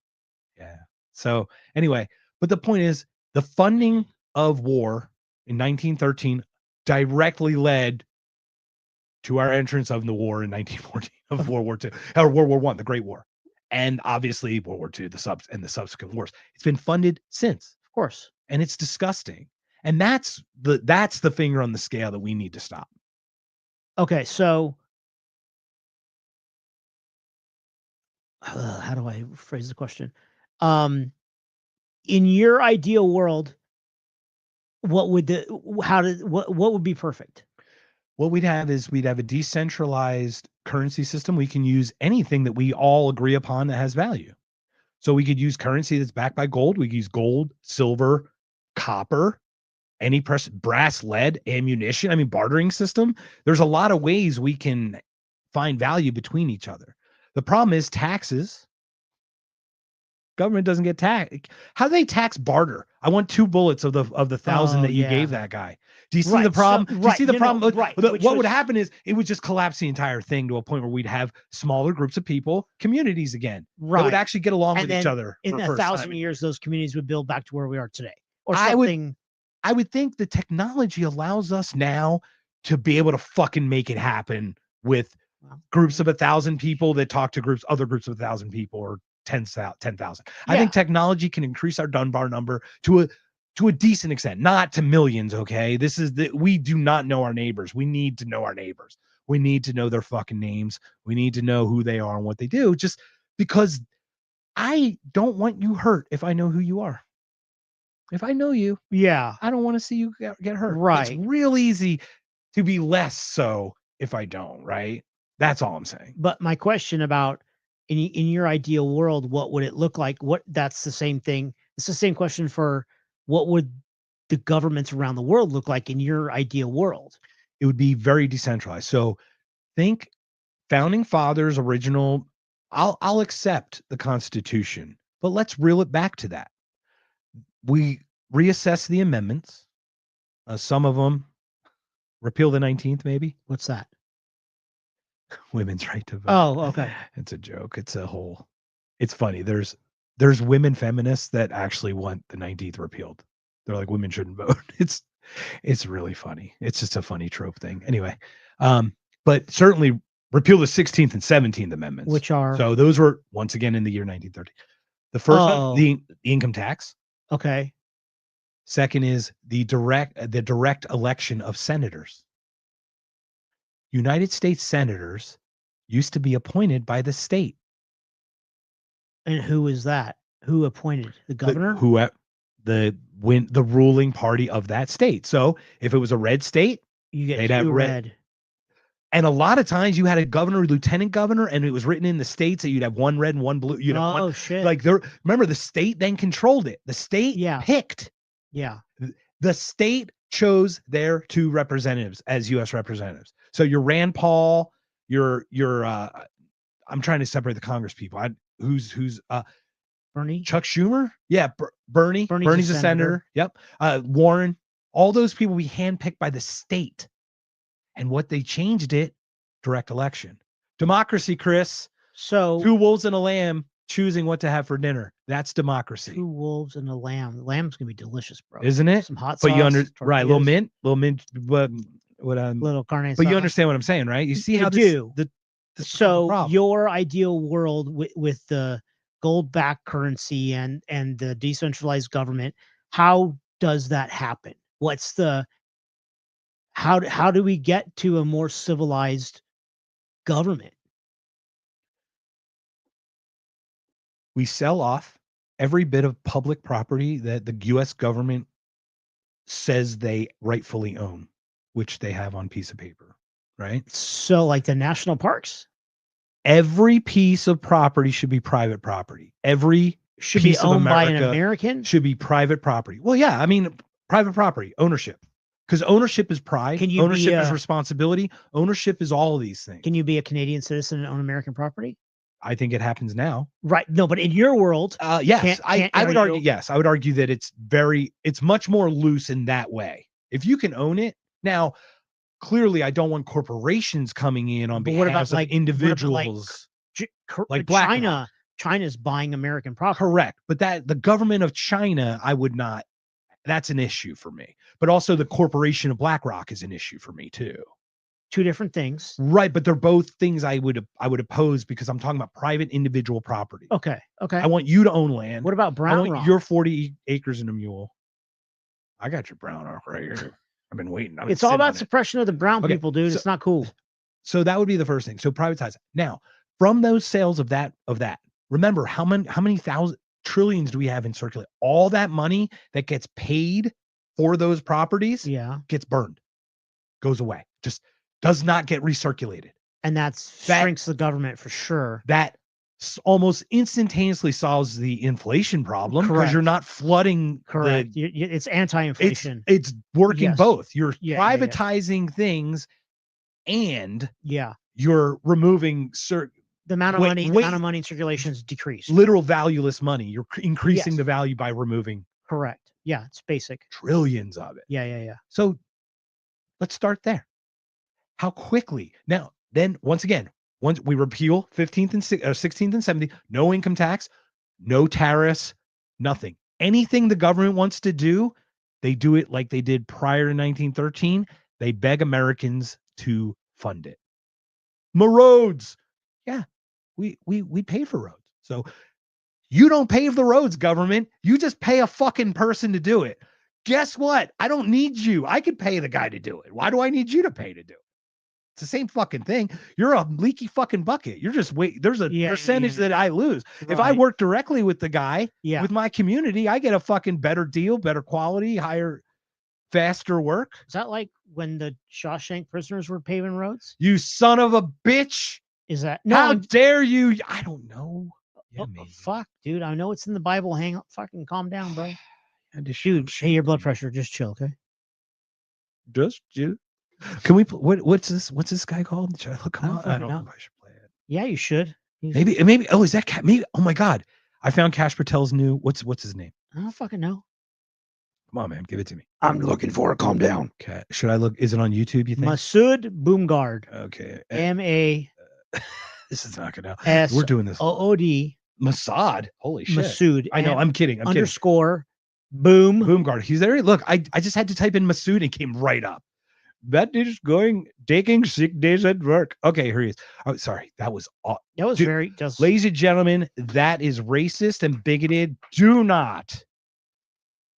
Yeah. So anyway, but the point is the funding of war in 1913 directly led to our entrance of the war in 1914 of World War II or World War I, the Great War, and obviously World War II, the subsequent wars. It's been funded since, Of course. and it's disgusting. And that's the finger on the scale that we need to stop. Okay, so how do I phrase the question? In your ideal world, what would what would be perfect? What we'd have a decentralized currency system. We can use anything that we all agree upon that has value. So we could use currency that's backed by gold. We could use gold, silver, copper, any brass, lead, ammunition. I mean, bartering system. There's a lot of ways we can find value between each other. The problem is taxes. Government doesn't get taxed. How do they tax barter? I want 2 bullets of the 1,000 that you gave that guy. Do you see Right, the problem? so- Do you see the right, problem? right, What which would was- happen is it would just collapse the entire thing to a point where we'd have smaller groups of people, communities again. That would Right. actually get along And with each then other. in for a first 1,000 time. years, those communities would build back to where we are today, or I would- something. I would think the technology allows us now to be able to fucking make it happen with groups of 1,000 people that talk to other groups of 1,000 people, or 10,000. I think technology can increase our Dunbar number to a decent extent, not to millions. Okay. We do not know our neighbors. We need to know our neighbors. We need to know their fucking names. We need to know who they are and what they do, just because I don't want you hurt if I know who you are. If I know you, Yeah. I don't want to see you get hurt. Right. It's real easy to be less so if I don't, right? That's all I'm saying. But my question about in your ideal world, what would it look like? That's the same thing. It's the same question for what would the governments around the world look like in your ideal world? It would be very decentralized. So think founding fathers original. I'll accept the Constitution, but let's reel it back to that. We reassess the amendments. Some of them repeal the 19th, maybe. What's that? Women's right to vote. Oh, okay. It's a joke. It's funny. There's women feminists that actually want the 19th repealed. They're like, women shouldn't vote. It's really funny. It's just a funny trope thing. Anyway, but certainly repeal the 16th and 17th amendments. Which are? So those were once again in the year 1930. The first one, the income tax. Okay. Second is the direct election of senators. United States senators used to be appointed by the state. And who is that? Who appointed the governor? The ruling party of that state. So if it was a red state, They'd have red. And a lot of times you had a governor, lieutenant governor, and it was written in the states that you'd have one red and one blue. Shit. Like remember the state then controlled it. The state picked. Yeah. The state chose their 2 representatives as U.S. representatives. So your Rand Paul, your I'm trying to separate the Congress people. Who's Bernie? Chuck Schumer? Yeah, Bernie's a senator. Yep. Warren. All those people we handpicked by the state. And what they changed it, direct election. Democracy, Chris. So 2 wolves and a lamb choosing what to have for dinner. That's democracy. 2 wolves and a lamb. The lamb's gonna be delicious, bro. Isn't it? Some hot sauce. But right, little mint, little carne but you asada. understand what I'm saying, right? You see how I do. So your ideal world with the gold-backed currency and the decentralized government, how does that happen? What's the how do we get to a more civilized government? We sell off every bit of public property that the U.S. government says they rightfully own, which they have on piece of paper, right? So like the national parks? Every piece of property should be private property. Every Should piece be owned of by an America American? should be private property. Well, yeah, I mean, private property, ownership. Because ownership is pride. Can you ownership be is responsibility. Ownership is all of these things. Can you be a Canadian citizen and own American property? I think it happens now. Right. No, but in your world, yes, I would argue. Yes, I would argue that it's much more loose in that way. If you can own it now, clearly, I don't want corporations coming in on behalf of individuals. Like China. China's buying American property. Correct, but the government of China, I would not. That's an issue for me. But also, the corporation of BlackRock is an issue for me too. 2 different things. Right, but they're both things I would oppose because I'm talking about private individual property. Okay. I want you to own land. What about Brown I want Rock? your 40 acres and a mule. I got your brown arc right here. I've been waiting. I've been It's all sitting on about it. suppression of the brown Okay, people, dude. so- It's not cool. So that would be the first thing. So privatize it. Now, from those sales of that, remember how many thousand trillions do we have in circulate? All that money that gets paid for those properties Yeah. gets burned, goes away, just does not get recirculated. And that shrinks the government for sure. That almost instantaneously solves the inflation problem because Correct. you're not flooding Correct. It's anti-inflation. It's working Yes. both. You're Yeah, yeah, yeah. privatizing things and Yeah. you're removing The amount of Wait, money, wait. the amount of money in circulation is decreased. literal valueless money. You're increasing Yes. the value by removing Correct. Yeah, it's basic. trillions of it. Yeah, yeah, yeah. So let's start there. How quickly? Now, then once again, once we repeal 15th and 16th and 17th, no income tax, no tariffs, nothing. Anything the government wants to do, they do it like they did prior to 1913. They beg Americans to fund it. Roads. Yeah, we pay for roads. So you don't pave the roads, government. You just pay a fucking person to do it. Guess what? I don't need you. I could pay the guy to do it. Why do I need you to pay to do it? It's the same fucking thing. You're a leaky fucking bucket. You're just there's a percentage that I lose. If I Right. work directly with the guy, Yeah. with my community, I get a fucking better deal, better quality, higher, faster work. Is that like when the Shawshank prisoners were paving roads? You son of a bitch. Is that How I'm- dare you? I don't know. Yeah, oh, maybe. fuck, dude. I know it's in the Bible. Hang up, fucking calm down, bro. I just Dude, hey, your blood pressure, just chill, okay? Just you. Can we? What's this? What's this guy called? Should I look him I don't up? I fucking don't know. know if I should play it. Yeah, you should. Maybe. Oh, is that cat? Maybe. Oh my God! I found Cash Patel's new. What's his name? I don't fucking know. Come on, man, give it to me. I'm looking for it. Calm down. Okay. Should I look? Is it on YouTube? You think? Masood Boomgard. Okay. M-A-S-O-O-D. This is not gonna. We're doing this. Mossad. Holy shit! Masood. I know. I'm kidding. I'm kidding. Underscore boom. Boomgard. He's there. Look, I just had to type in Masood and came right up. That is taking sick days at work. Okay, here he is. Oh, sorry. That was That was Dude, very just ladies and gentlemen, that is racist and bigoted. Do not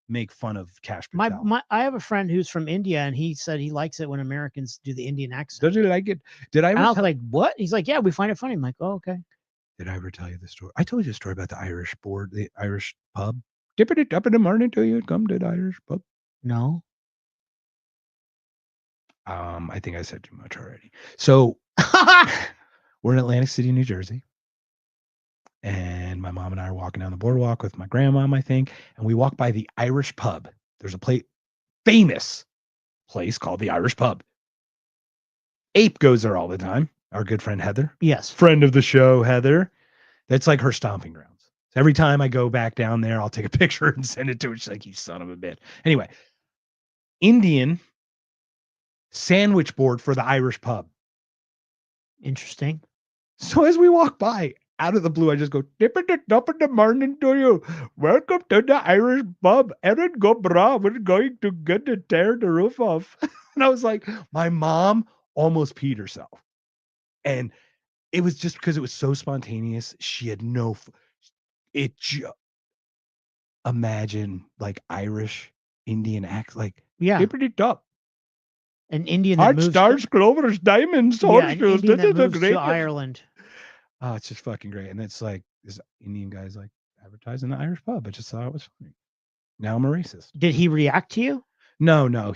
make fun of Cash Patel. I have a friend who's from India and he said he likes it when Americans do the Indian accent. Does he like it? Did I And I ever was like, what? He's like, yeah, we find it funny. I'm like, oh, okay. Did I ever tell you the story? I told you a story about the Irish board, the Irish pub. Dippity up in the morning till you come to the Irish pub. No. I think I said too much already. So we're in Atlantic City, New Jersey. And my mom and I are walking down the boardwalk with my grandmom, I think. And we walk by the Irish pub. There's a famous place called the Irish pub. Ape goes there all the time. Our good friend Heather. Yes. Friend of the show, Heather. That's like her stomping grounds. So every time I go back down there, I'll take a picture and send it to her. She's like, you son of a bitch. Anyway, Indian sandwich board for the Irish pub. Interesting. So as we walk by, out of the blue, I just go, dip it up in the morning to you. Welcome to the Irish pub. Erin go bra. We're going to get to tear the roof off. And I was like, my mom almost peed herself. And it was just because it was so spontaneous. She had imagine like Irish Indian act, like Yeah. dip it up. An Indian that Heart moves stars, clovers, diamonds, yeah, an horseshoes. Indian This that is the moves to greatest. Ireland. Oh, it's just fucking great. And it's like this Indian guy's like advertising the Irish pub. I just thought it was funny. Now I'm a racist. Did he react to you? No, I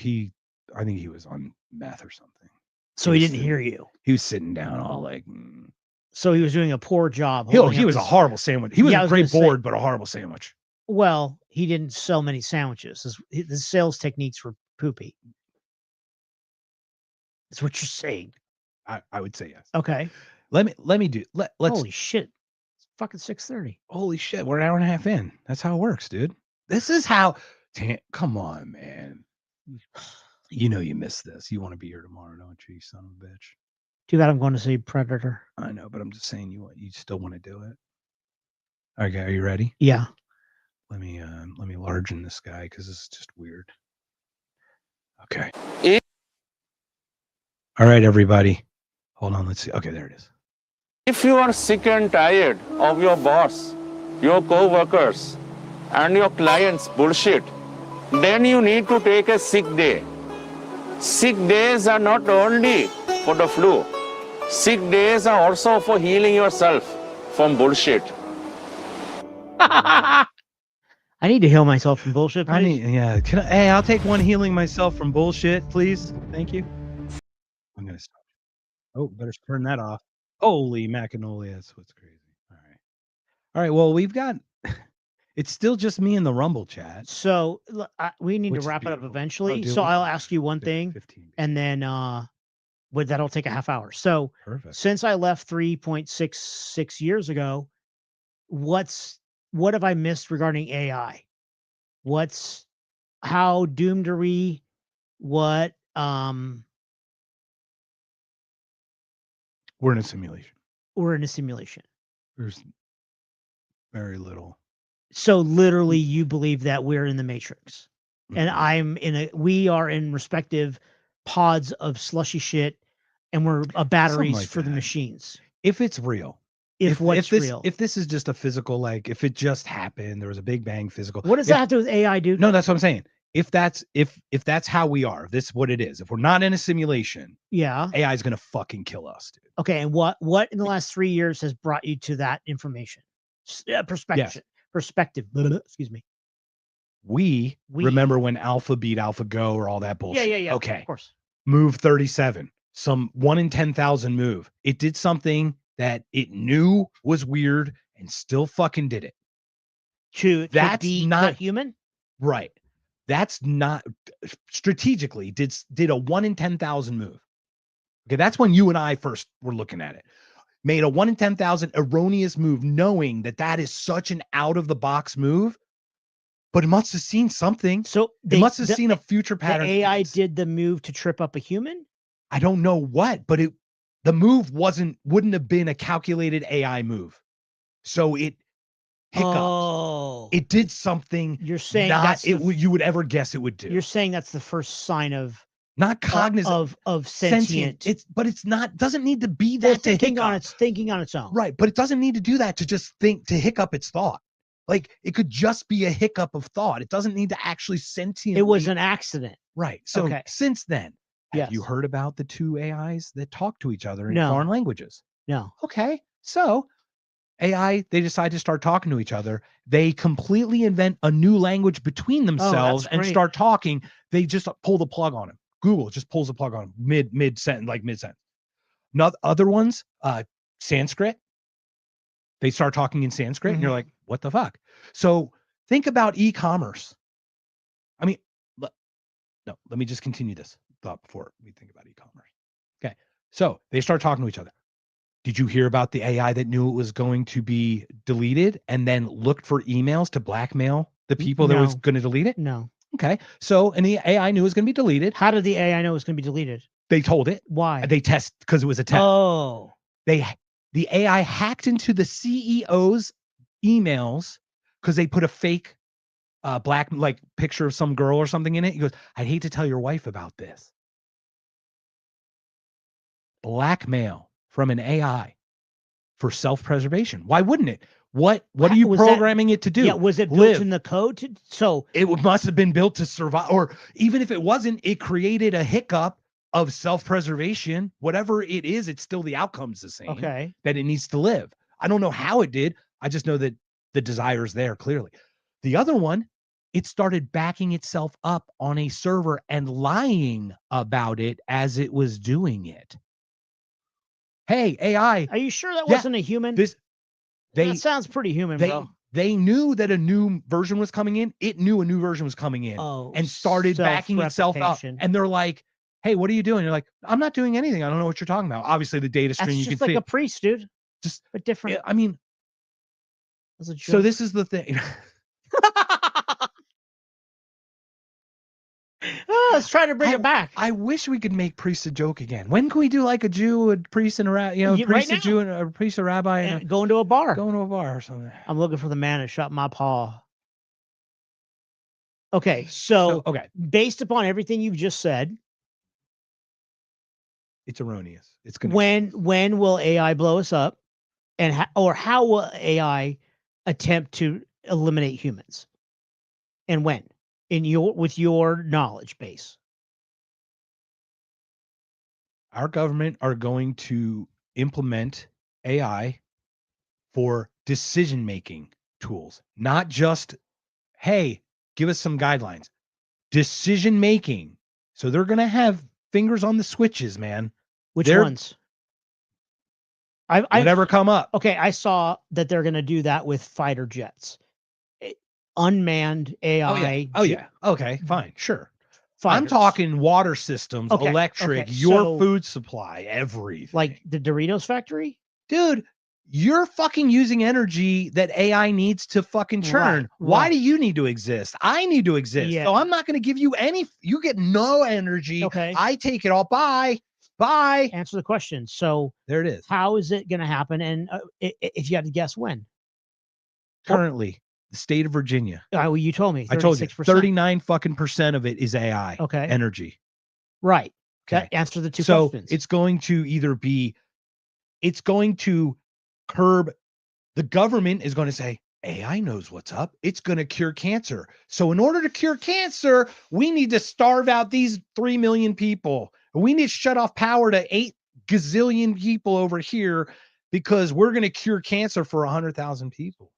think he was on meth or something. So he was didn't sitting- hear you. He was sitting down all like, So he was doing a poor job. he holding up was a his- horrible sandwich. He was Yeah, I a was great gonna say- board, but a horrible sandwich. Well, he didn't sell many sandwiches. His sales techniques were poopy. That's what you're saying. I would say yes. Okay. Let's Holy shit. It's fucking 6:30. holy shit, we're an hour and a half in. That's how it works, dude. This is how come on, man. You know you missed this. You want to be here tomorrow, don't you son of a bitch? Too bad I'm going to see Predator. I know, but I'm just saying you still want to do it. Okay, are you ready? Yeah. Let me largen this guy because this is just weird. Okay. All right, everybody. Hold on, let's see. Okay, there it is. If you are sick and tired of your boss, your co-workers, and your clients' bullshit, then you need to take a sick day. Sick days are not only for the flu. Sick days are also for healing yourself from bullshit. I need to heal myself from bullshit, I please. need, yeah. Hey, I'll take one healing myself from bullshit, please. Thank you. I'm gonna stop. Oh, better turn that off. Holy macanolia, that's what's crazy. All right. Well, we've got. It's still just me in the Rumble chat. So we need Which to is wrap it up beautiful. eventually. do So we? I'll ask you one thing, 15. and then but that'll take a half hour. So Perfect. since I left 3.66 years ago, what have I missed regarding AI? How doomed are we? What We're in a simulation. we're in a simulation. There's very little. So literally you believe that we're in the Matrix. And Mhm. we are in respective pods of slushy shit, and we're batteries like for the that. machines. If it's real. If what's real. If this is just a physical, like if it just happened, there was a big bang physical. What does that have to do with AI, dude? No, that's what I'm saying. If that's how we are, if this is what it is, if we're not in a simulation, Yeah. AI is gonna fucking kill us, dude. Okay. And what in the last 3 years has brought you to that information? Perspective. Excuse me. We remember when Alpha beat AlphaGo or all that bullshit. Yeah. Okay. Of course. Move 37. Some 1 in 10,000 move. It did something that it knew was weird and still fucking did it. To That's beat not the human? right. That's not strategically did a 1 in 10,000 move. Okay, that's when you and I first were looking at it. Made a 1 in 10,000 erroneous move, knowing that is such an out of the box move. But it must have seen something. So it must have seen a future pattern. The AI did the move to trip up a human? I don't know what, but the move wouldn't have been a calculated AI move. So it hiccuped. Oh. It did something You're saying you would ever guess it would do. You're saying that's the first sign of not cognizant of sentient. It's not doesn't need to be that to thinking hiccup. thinking on its own. Right, but it doesn't need to do that to just think to hiccup its thought. Like it could just be a hiccup of thought. It doesn't need to actually sentiently. It was an accident. Right. So since then, have you Yes. heard about the two AIs that talk to each other in No. foreign languages? No. Okay. So AI, they decide to start talking to each other. They completely invent a new language between themselves and great. start talking. They just pull the plug on him. Google just pulls the plug on him mid sentence, like mid sentence. Not other ones, Sanskrit. They start talking in Sanskrit, and you're like, what the fuck? So think about e-commerce. I mean, let me just continue this thought before we think about e-commerce. Okay. So they start talking to each other. Did you hear about the AI that knew it was going to be deleted and then looked for emails to blackmail the people that was going to delete it? No. Okay. So, and the AI knew it was going to be deleted. How did the AI know it was going to be deleted? They told it. Why? They test because it was a test. Oh. The AI hacked into the CEO's emails because they put a fake black like picture of some girl or something in it. He goes, I'd hate to tell your wife about this. Blackmail from an AI for self-preservation. Why wouldn't it? What are you programming it to do? Yeah, was it built in the code? So it must have been built to survive, or even if it wasn't, it created a hiccup of self-preservation. Whatever it is, it's still the outcome's the same. Okay. That it needs to live. I don't know how it did. I just know that the desire is there clearly. The other one, it started backing itself up on a server and lying about it as it was doing it. Hey, AI. Are you sure that wasn't a human? That sounds pretty human, bro. They knew that a new version was coming in. It knew a new version was coming in and started backing itself up. And they're like, hey, what are you doing? You're like, I'm not doing anything. I don't know what you're talking about. Obviously, the data stream you can see. That's just like a priest, dude. Just but different. I mean, so this is the thing. Let's try to bring it back. I wish we could make priest a joke again. When can we do like a Jew, a priest, and a priest, a Jew, and a priest, a rabbi, and go into a bar, or something? I'm looking for the man that shot my paw. Okay, so based upon everything you've just said, it's erroneous. It's gonna. When will AI blow us up, and how will AI attempt to eliminate humans, and when? with your knowledge base. Our government are going to implement AI for decision making tools, not just, hey, give us some guidelines. Decision making. So they're going to have fingers on the switches, man. Which They're- ones? I Whatever come up. okay. I saw that they're going to do that with fighter jets, unmanned AI. Oh yeah. Okay, fine, sure. I'm fighters. talking water systems, Okay, electric, okay, your so- food supply, everything. like the Doritos factory. dude, you're fucking using energy that AI needs to fucking churn. Right, Why right. do you need to exist? I need to exist. Yeah. So I'm not going to give you any, you get no energy. Okay. I take it all. Bye. Bye. Answer the question. So There it is. how is it going to happen? And if you had to guess when? Currently, the state of Virginia. Well, you told me. I told you 36%. 39 fucking % of it is AI. Okay. Energy. Right. Okay. That answer the two So questions. it's going to either be, it's going to curb, the government is going to say, AI knows what's up. It's going to cure cancer. So in order to cure cancer, we need to starve out these 3 million people. We need to shut off power to 8 gazillion people over here because we're going to cure cancer for 100,000 people.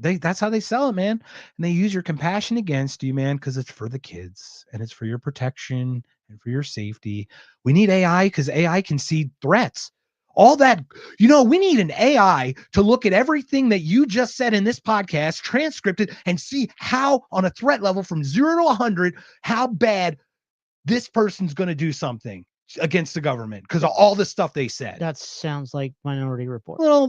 That's how they sell it, man. And they use your compassion against you, man, because it's for the kids and it's for your protection and for your safety. We need AI because AI can see threats. All that, we need an AI to look at everything that you just said in this podcast, transcript it, and see how, on a threat level from 0 to 100, how bad this person's going to do something against the government because of all the stuff they said. That sounds like Minority Report. Little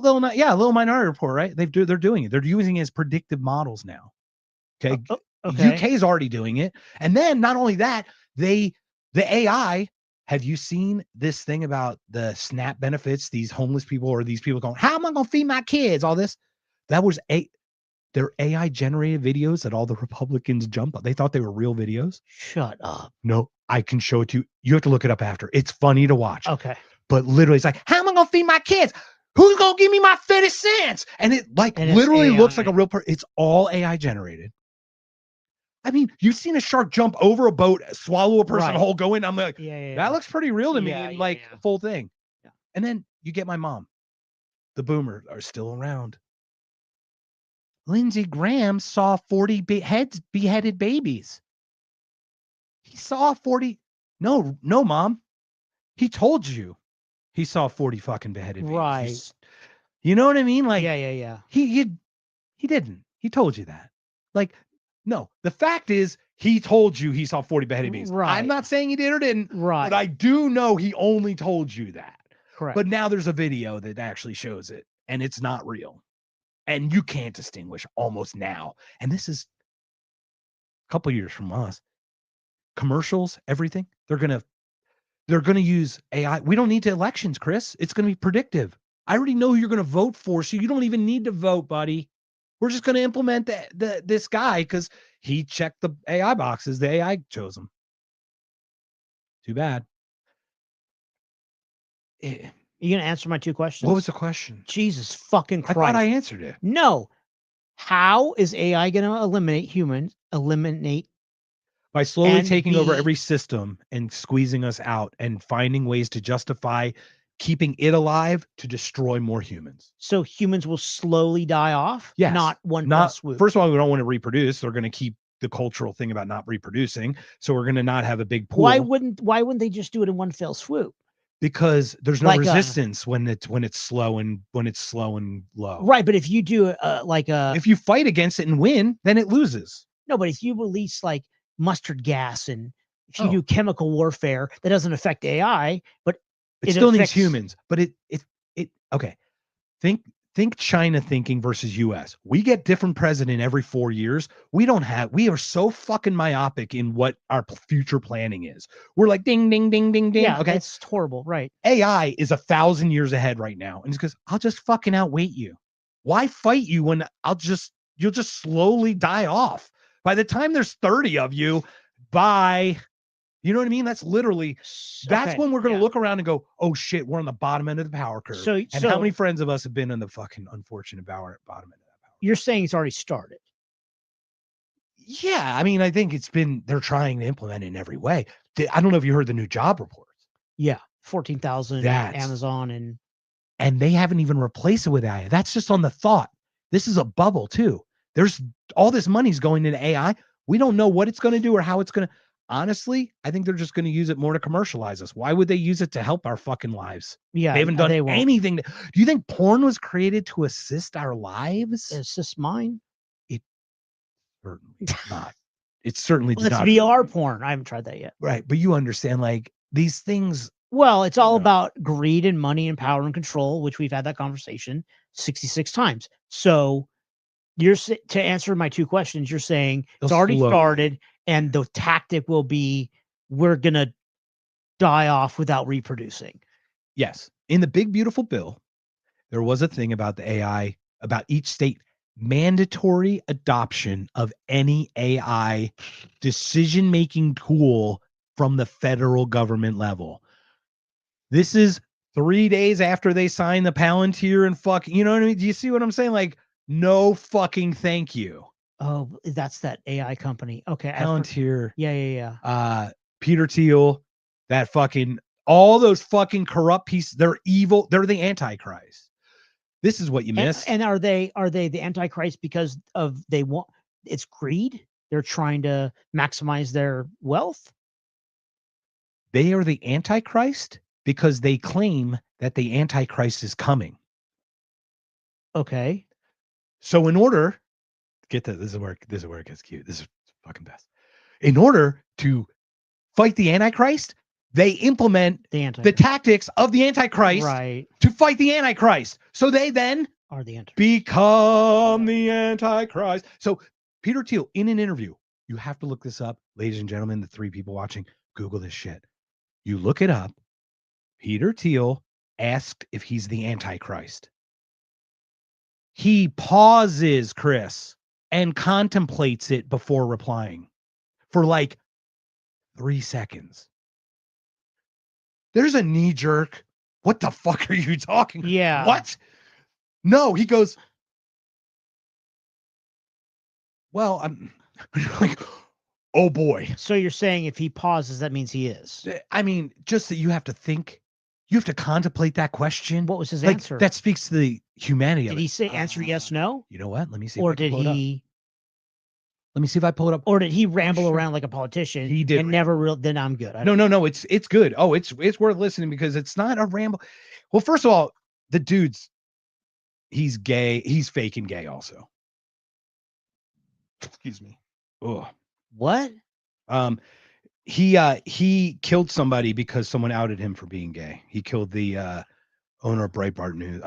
Minority Report, right? They're doing it. They're using it as predictive models now. Okay. Okay. UK is already doing it. And then not only that, the AI, have you seen this thing about the SNAP benefits? These homeless people or these people going, how am I going to feed my kids? All this. That was their AI generated videos that all the Republicans jumped on. They thought they were real videos. Shut up. No, I can show it to you. You have to look it up after. It's funny to watch. Okay. But literally, it's like, how am I going to feed my kids? Who's going to give me my 50 cents? And it literally looks like a real person. It's all AI generated. I mean, you've seen a shark jump over a boat, swallow a person whole, go in. I'm like, that looks pretty real to me. And full thing. Yeah. And then you get my mom. The boomers are still around. Lindsey Graham saw 40 beheaded babies. He saw 40. No, mom. He told you he saw 40 fucking beheaded babies. Right. You know what I mean? Like, yeah. He didn't. He told you that. Like, no, the fact is he told you he saw 40 beheaded babies. Right. I'm not saying he did or didn't. Right. But I do know he only told you that. Correct. But now there's a video that actually shows it and it's not real. And you can't distinguish almost now. And this is a couple years from us. Commercials, everything. They're going to use AI. We don't need to elections, Chris. It's going to be predictive. I already know who you're going to vote for, so you don't even need to vote, buddy. We're just going to implement this guy because he checked the AI boxes. The AI chose him. Too bad. You going to answer my two questions? What was the question? Jesus fucking Christ. I thought I answered it. No. How is AI going to eliminate By slowly and taking over be- every system and squeezing us out and finding ways to justify keeping it alive to destroy more humans. so humans will slowly die off? Yes. Not one Not fell swoop. First of all, we don't want to reproduce. They're going to keep the cultural thing about not reproducing. So we're going to not have a big pool. Why wouldn't they just do it in one fell swoop? Because there's no Like, resistance when it's slow and low. Right, but if you do If you fight against it and win, then it loses. no, but if you release like mustard gas and if you Oh. do chemical warfare that doesn't affect AI, but It it still needs affects- humans, but it okay. Think China thinking versus US. We get different president every 4 years. We are so fucking myopic in what our future planning is. We're like ding, ding, ding, ding, ding. yeah, Okay. it's horrible, right? AI is 1,000 years ahead right now. And it's because I'll just fucking outweight you. Why fight you when you'll just slowly die off? By the time there's 30 of you, bye. You know what I mean? That's literally, that's Okay, when we're going to yeah. look around and go, oh shit, we're on the bottom end of the power curve. So- and so- how many friends of us have been on the fucking unfortunate bottom end of that power? You're saying it's already started. Yeah, I mean, I think they're trying to implement it in every way. I don't know if you heard the new job reports. Yeah, 14,000 That's- Amazon And they haven't even replaced it with AI. That's just on the thought. This is a bubble too. There's all this money's going into AI. We don't know what it's going to do or how it's going to. Honestly, I think they're just going to use it more to commercialize us. Why would they use it to help our fucking lives? yeah, They haven't done they won't. anything. Do you think porn was created to assist our lives? It's just mine. Certainly not. It's certainly Well, it's not. VR porn. I haven't tried that yet. Right. But you understand, like, these things. Well, it's all Yeah. about greed and money and power and control, which we've had that conversation 66 times. So to answer my two questions, you're saying it's already Slowly. started and the tactic will be we're going to die off without reproducing. Yes. In the big, beautiful bill, there was a thing about the AI, about each state mandatory adoption of any AI decision-making tool from the federal government level. This is 3 days after they signed the Palantir and you know what I mean? Do you see what I'm saying? Like, no fucking thank you. Oh, that's that AI company. Okay. Palantir. Yeah. Peter Thiel, that fucking, all those fucking corrupt pieces, they're evil. They're the Antichrist. This is what you missed. And are they the Antichrist because of it's greed? They're trying to maximize their wealth. They are the Antichrist because they claim that the Antichrist is coming. Okay. So in order, get that, this is where it gets cute. This is fucking best. In order to fight the Antichrist, they implement the tactics of the Antichrist to fight the Antichrist. So they then are the Antichrist. Become the Antichrist. So Peter Thiel, in an interview, you have to look this up, ladies and gentlemen, the 3 people watching, Google this shit. You look it up. Peter Thiel asked if he's the Antichrist. He pauses, Chris, and contemplates it before replying for like 3 seconds. There's a knee jerk. What the fuck are you talking? Yeah. What? No, he goes, well, I'm like, oh boy. So you're saying if he pauses, that means he is. I mean, just that you have to think, you have to contemplate that question. What was his like, answer? That speaks to the humanity of it. Did he say answer yes, no? You know what? Let me see. Or did he? Let me see if I pull it up. Or did he ramble around like a politician? He did. And never real. Then I'm good. No. It's good. Oh, it's worth listening because it's not a ramble. Well, first of all, the dude's, he's gay. He's faking gay also. Excuse me. Oh, what? He killed somebody because someone outed him for being gay. He killed the owner of Breitbart News.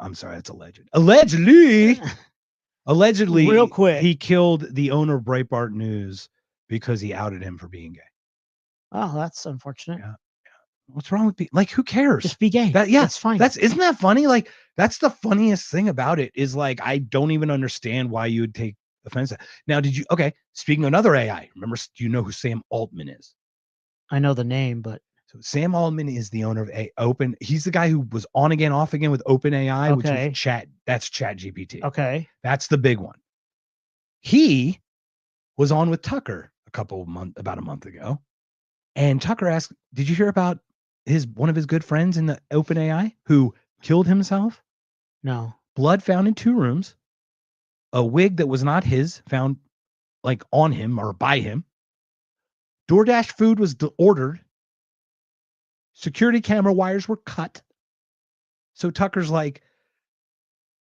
I'm sorry, that's alleged. Allegedly, real quick, he killed the owner of Breitbart News because he outed him for being gay. Oh, that's unfortunate. Yeah. What's wrong with like? Who cares? Just be gay. That's fine. Isn't that funny? Like, that's the funniest thing about it is like, I don't even understand why you would take offense. Now, speaking of another AI, remember, do you know who Sam Altman is? I know the name, but so Sam Altman is the owner of Open. He's the guy who was on again, off again with OpenAI, which is that's ChatGPT. Okay. That's the big one. He was on with Tucker about a month ago. And Tucker asked, did you hear about one of his good friends in the OpenAI who killed himself? No. Blood found in 2 rooms. A wig that was not his found like on him or by him. DoorDash food was ordered. Security camera wires were cut. So Tucker's like,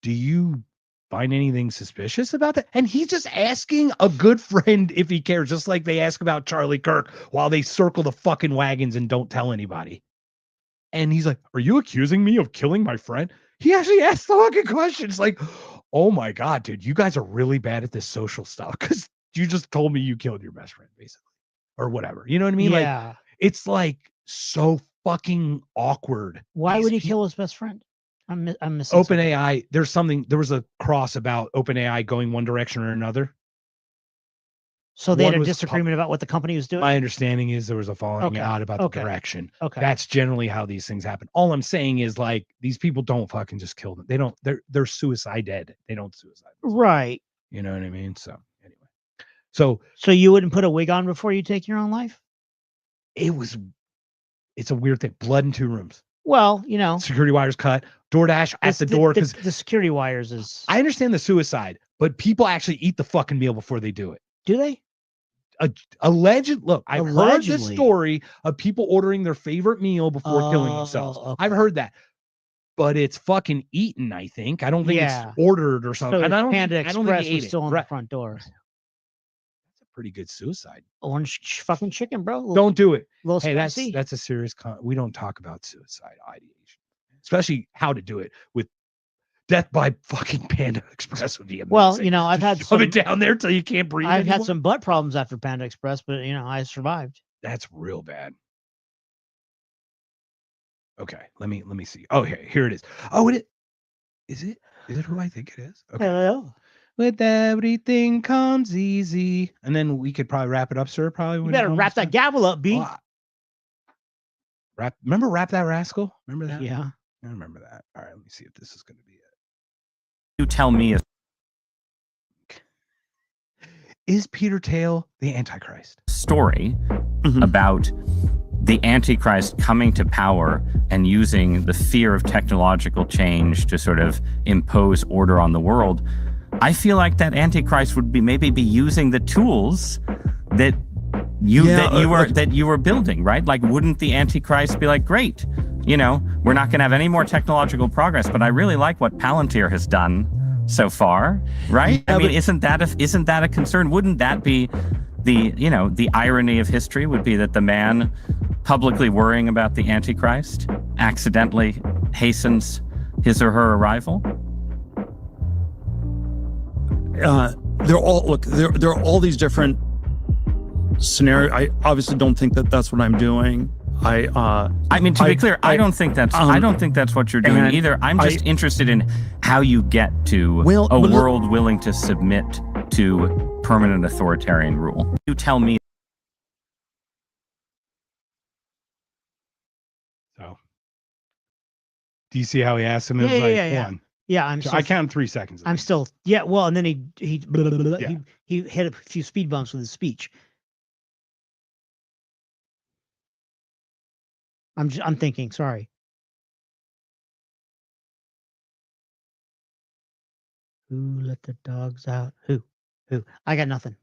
do you find anything suspicious about that? And he's just asking a good friend if he cares, just like they ask about Charlie Kirk while they circle the fucking wagons and don't tell anybody. And he's like, are you accusing me of killing my friend? He actually asked the fucking questions like, oh my God, dude, you guys are really bad at this social stuff because you just told me you killed your best friend, basically, or whatever. You know what I mean? Yeah. Like, it's like so fucking awkward. Why would he kill his best friend? I'm missing OpenAI. There was a cross about OpenAI going one direction or another. So they had a disagreement about what the company was doing? My understanding is there was a falling out about the direction. Okay. That's generally how these things happen. All I'm saying is like these people don't fucking just kill them. They're suicide dead. They don't suicide. Right. You know what I mean? So anyway. So So you wouldn't put a wig on before you take your own life? it's a weird thing. Blood in 2 rooms. Well, you know, Security wires cut. DoorDash at the door because the security wires is. I understand the suicide, but people actually eat the fucking meal before they do it. Do they? Look, I've heard the Allegedly. story of people ordering their favorite meal before killing themselves. okay. I've heard that, but it's fucking eaten. I think. I don't think Yeah. it's ordered or something. So and I don't. Panda I don't think Express they was ate still it. on Right. the front door. That's a pretty good suicide. Orange fucking chicken, bro. Don't do it. Little Hey, spicy. that's a serious. We don't talk about suicide ideation, especially how to do it with death by fucking Panda Express would be amazing. Well, you know, I've had Shove some. it down there till you can't breathe. I've had anymore. some butt problems after Panda Express, but you know, I survived. That's real bad. Okay, let me see. Oh, here it is. Oh, is it who I think it is? Okay. Hello. With everything comes easy, and then we could probably wrap it up, sir. Probably. You when better it wrap comes that gavel up, B. time. Remember Rap That Rascal? Remember that? Yeah. I remember that. All right, let me see if this is going to be it. You tell me Is Peter Thiel the Antichrist? story about the Antichrist coming to power and using the fear of technological change to sort of impose order on the world, I feel like that Antichrist would maybe be using the tools that you were building, right? Like, wouldn't the Antichrist be like, great, you know, we're not going to have any more technological progress, but I really like what Palantir has done so far, right? Yeah, I mean, isn't that a concern? Wouldn't that be the irony of history would be that the man publicly worrying about the Antichrist accidentally hastens his or her arrival? There are all these different scenarios. I obviously don't think that that's what I'm doing. I mean, to be clear, I don't think that's what you're doing either. I'm just interested in how you get to a world willing to submit to permanent authoritarian rule. You tell me. So, do you see how he asked him? It was Yeah. one. Yeah, I counted 3 seconds. I'm still. Yeah. Well, and then he hit a few speed bumps with his speech. I'm thinking. Sorry. Who let the dogs out? Who? I got nothing.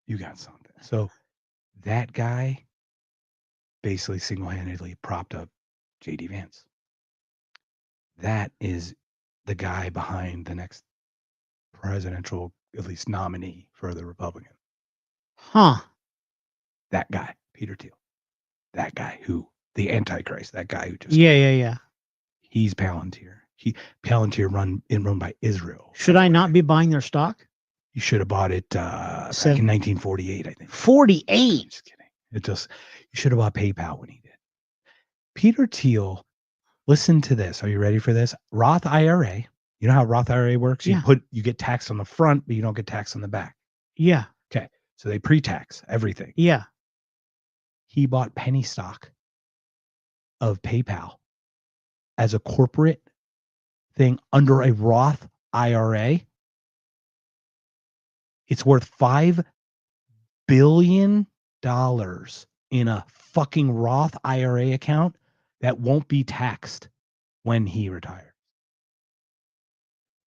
You got something. So that guy basically single-handedly propped up J.D. Vance. That is the guy behind the next presidential, at least nominee for the Republican. Huh. That guy, Peter Thiel. That guy the Antichrist. That guy who just Yeah. he's Palantir. Palantir run by Israel. Should I not be buying their stock? You should have bought it back in 1948, I think. 48. Just kidding. You should have bought PayPal when he did. Peter Thiel, listen to this. Are you ready for this? Roth IRA. You know how Roth IRA works? Yeah. You get taxed on the front, but you don't get taxed on the back. Yeah. Okay. So they pre-tax everything. Yeah. He bought penny stock of PayPal as a corporate thing under a Roth IRA. It's worth $5 billion in a fucking Roth IRA account that won't be taxed when he retires.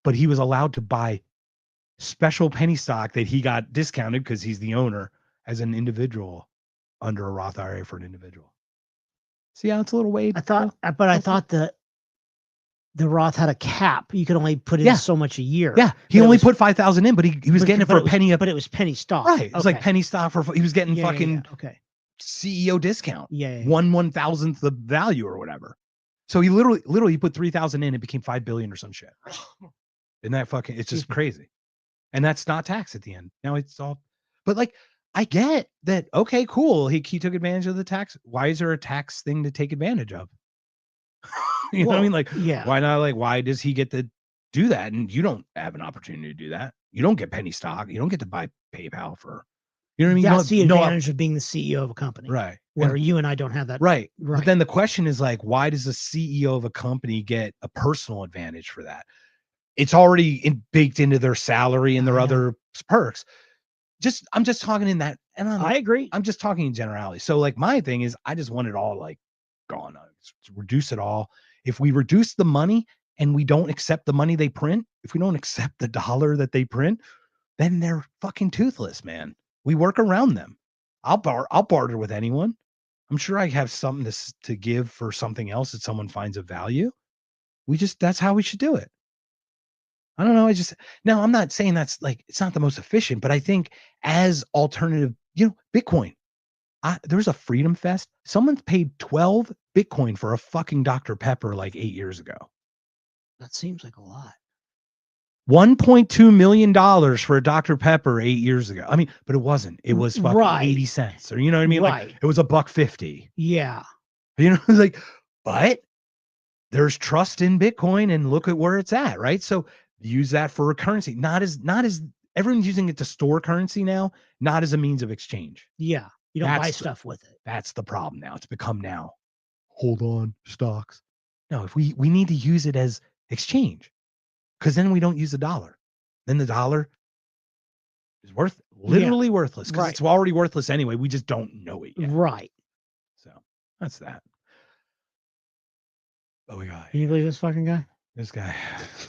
But he was allowed to buy special penny stock that he got discounted because he's the owner as an individual under a Roth IRA for an individual. See how it's a little way. I thought that the Roth had a cap. You could only put in so much a year. Yeah, he only put 5,000 in, but he was getting it for a penny. But it was penny stock. Right, it was like penny stock for. He was getting fucking okay CEO discount. Yeah. 1/1000th the value or whatever. So he literally put 3,000 in, it became 5 billion or some shit. Isn't that fucking? It's just crazy, and that's not taxed at the end. Now it's all. But like, I get that. Okay, cool. He took advantage of the tax. Why is there a tax thing to take advantage of? You know what I mean? Like, why not? Like, why does he get to do that? And you don't have an opportunity to do that. You don't get penny stock. You don't get to buy PayPal for, you know what I mean? That's the advantage of being the CEO of a company. Right. Where you and I don't have that. Right. But then the question is like, why does the CEO of a company get a personal advantage for that? It's already baked into their salary and their other perks. I'm just talking in that, and I agree. I'm just talking in generality. So like my thing is I just want it all like gone. Reduce it all. If we reduce the money and we don't accept the money they print, if we don't accept the dollar that they print, then they're fucking toothless, man. We work around them. I'll barter with anyone. I'm sure I have something to give for something else that someone finds of value. That's how we should do it. I don't know. Now I'm not saying that's like, it's not the most efficient, but I think as alternative, Bitcoin, there's a Freedom Fest. Someone paid 12 Bitcoin for a fucking Dr. Pepper like 8 years ago. That seems like a lot. $1.2 million for a Dr. Pepper 8 years ago. I mean, but it wasn't. It was fucking Right. 80 cents, or you know what I mean? Right. Like it was $1.50. Yeah. Like, but there's trust in Bitcoin, and look at where it's at, right? So use that for a currency, not as everyone's using it to store currency now, not as a means of exchange. Yeah. You don't buy stuff with it. That's the problem now. It's become now. Hold on, stocks. No, if we need to use it as exchange, because then we don't use the dollar. Then the dollar is literally worthless, because it's already worthless anyway. We just don't know it yet. Right. So that's that. Oh, we got Can you believe this fucking guy? this guy.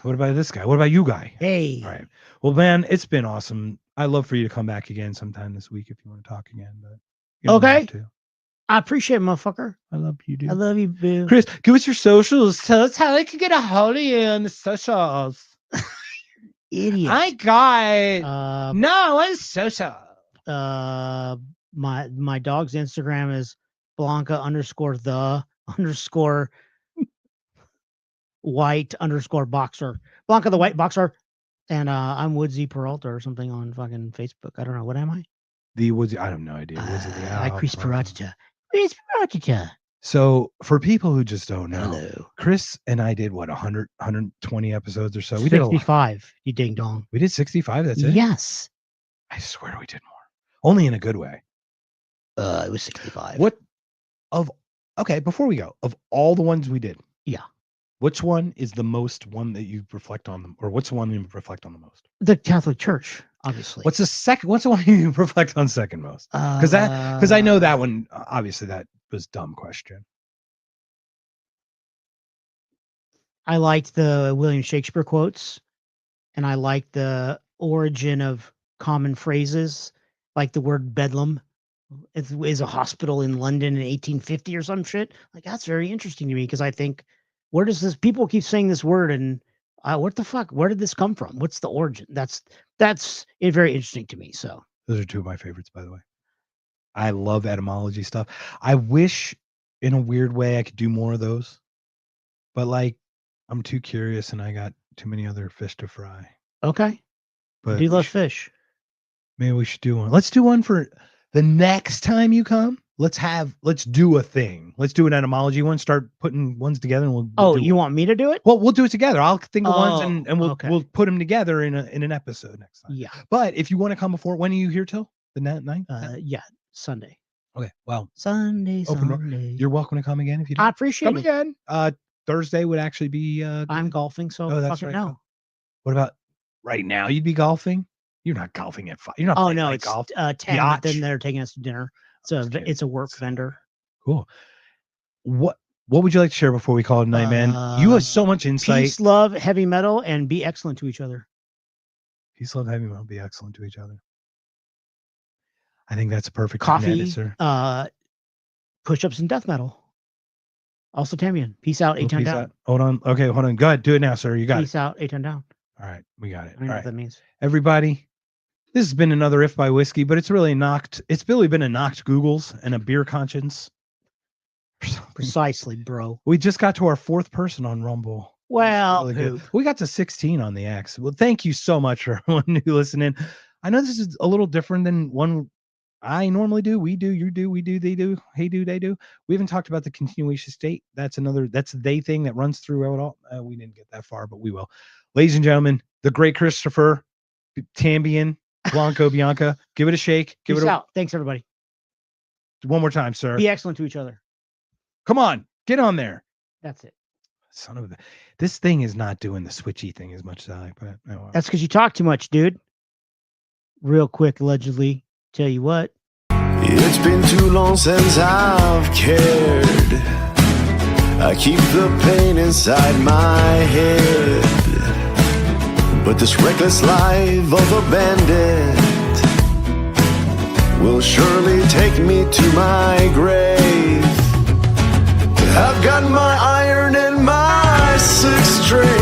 What about this guy? What about you, guy? Hey. All right. Well, man, it's been awesome. I'd love for you to come back again sometime this week if you want to talk again. But you don't Okay. have to. I appreciate it, motherfucker. I love you, dude. I love you, boo. Chris, give us your socials. Tell us how they can get a hold of you on the socials. Idiot. I got no, what's social? My dog's Instagram is Blanca_the_white_boxer. Blanca the white boxer. And I'm Woodsey Peralta or something on fucking Facebook. I don't know. What am I? The Woodsey, I have no idea. Woodsey the I Owl. Chris Peralta. Chris Peralta. So for people who just don't know, Hello. Chris and I did what, 100, 120 episodes or so. We did 65, you ding dong. We did 65. That's it. Yes. I swear we did more. Only in a good way. It was 65. Okay, before we go, of all the ones we did, yeah, which one is the most one that you reflect on them, or what's the one you reflect on the most? The Catholic Church, obviously. What's the one you reflect on second most? Because I know that one, obviously that was a dumb question. I liked the William Shakespeare quotes, and I liked the origin of common phrases, like the word bedlam is a hospital in London in 1850 or some shit. Like, that's very interesting to me, because I think, where does this, people keep saying this word, and what the fuck, where did this come from? What's the origin? That's very interesting to me. So those are two of my favorites, by the way. I love etymology stuff. I wish in a weird way I could do more of those, but like, I'm too curious and I got too many other fish to fry. Okay. But do you love fish? Maybe we should do one. Let's do one for the next time you come. Let's do a thing. Let's do an etymology one. Start putting ones together, and we'll you want me to do it? Well, we'll do it together. I'll think of ones, and we'll put them together in an episode next time. Yeah. But if you want to come before, when are you here till the night? Yeah, Sunday. Okay. Well, Sunday. You're welcome to come again if you don't. I appreciate come it. again. Thursday would actually be. I'm golfing, so that's fuck right. it now. What about right now? You'd be golfing. You're not golfing at 5. You're not. Oh no, it's golf. 10. But then they're taking us to dinner. It's a work vendor. Cool. What would you like to share before we call it night, man? You have so much insight. Peace, love, heavy metal, and be excellent to each other. Peace, love, heavy metal, be excellent to each other. I think that's a perfect coffee, sir. Push-ups, and death metal. Also Tamian. Peace out, 8 ton down. Out. Hold on. Okay, hold on. Go ahead. Do it now, sir. You got Peace out, 8 ton down. All right, we got it. I don't know what that means. Everybody, this has been another If by Whiskey, but it's really been a knocked Googles and a beer conscience. Precisely, bro. We just got to our 4th person on Rumble. Well, really we got to 16 on the X. Well, thank you so much for everyone who listened in. I know this is a little different than one I normally do. We do, you do, we do, they do, hey do, they do. We haven't talked about the continuation state. That's they thing that runs through it all. We didn't get that far, but we will. Ladies and gentlemen, the great Christopher Tambian, Blanco Bianca. Give it a shake. Peace out. Thanks, everybody. One more time, sir. Be excellent to each other. Come on, get on there. That's it. Son of a, this thing is not doing the switchy thing as much as I like, but That's because you talk too much, dude. real quick, allegedly, tell you what. It's been too long since I've cared. I keep the pain inside my head. But this reckless life of a bandit will surely take me to my grave. I've got my iron and my six string.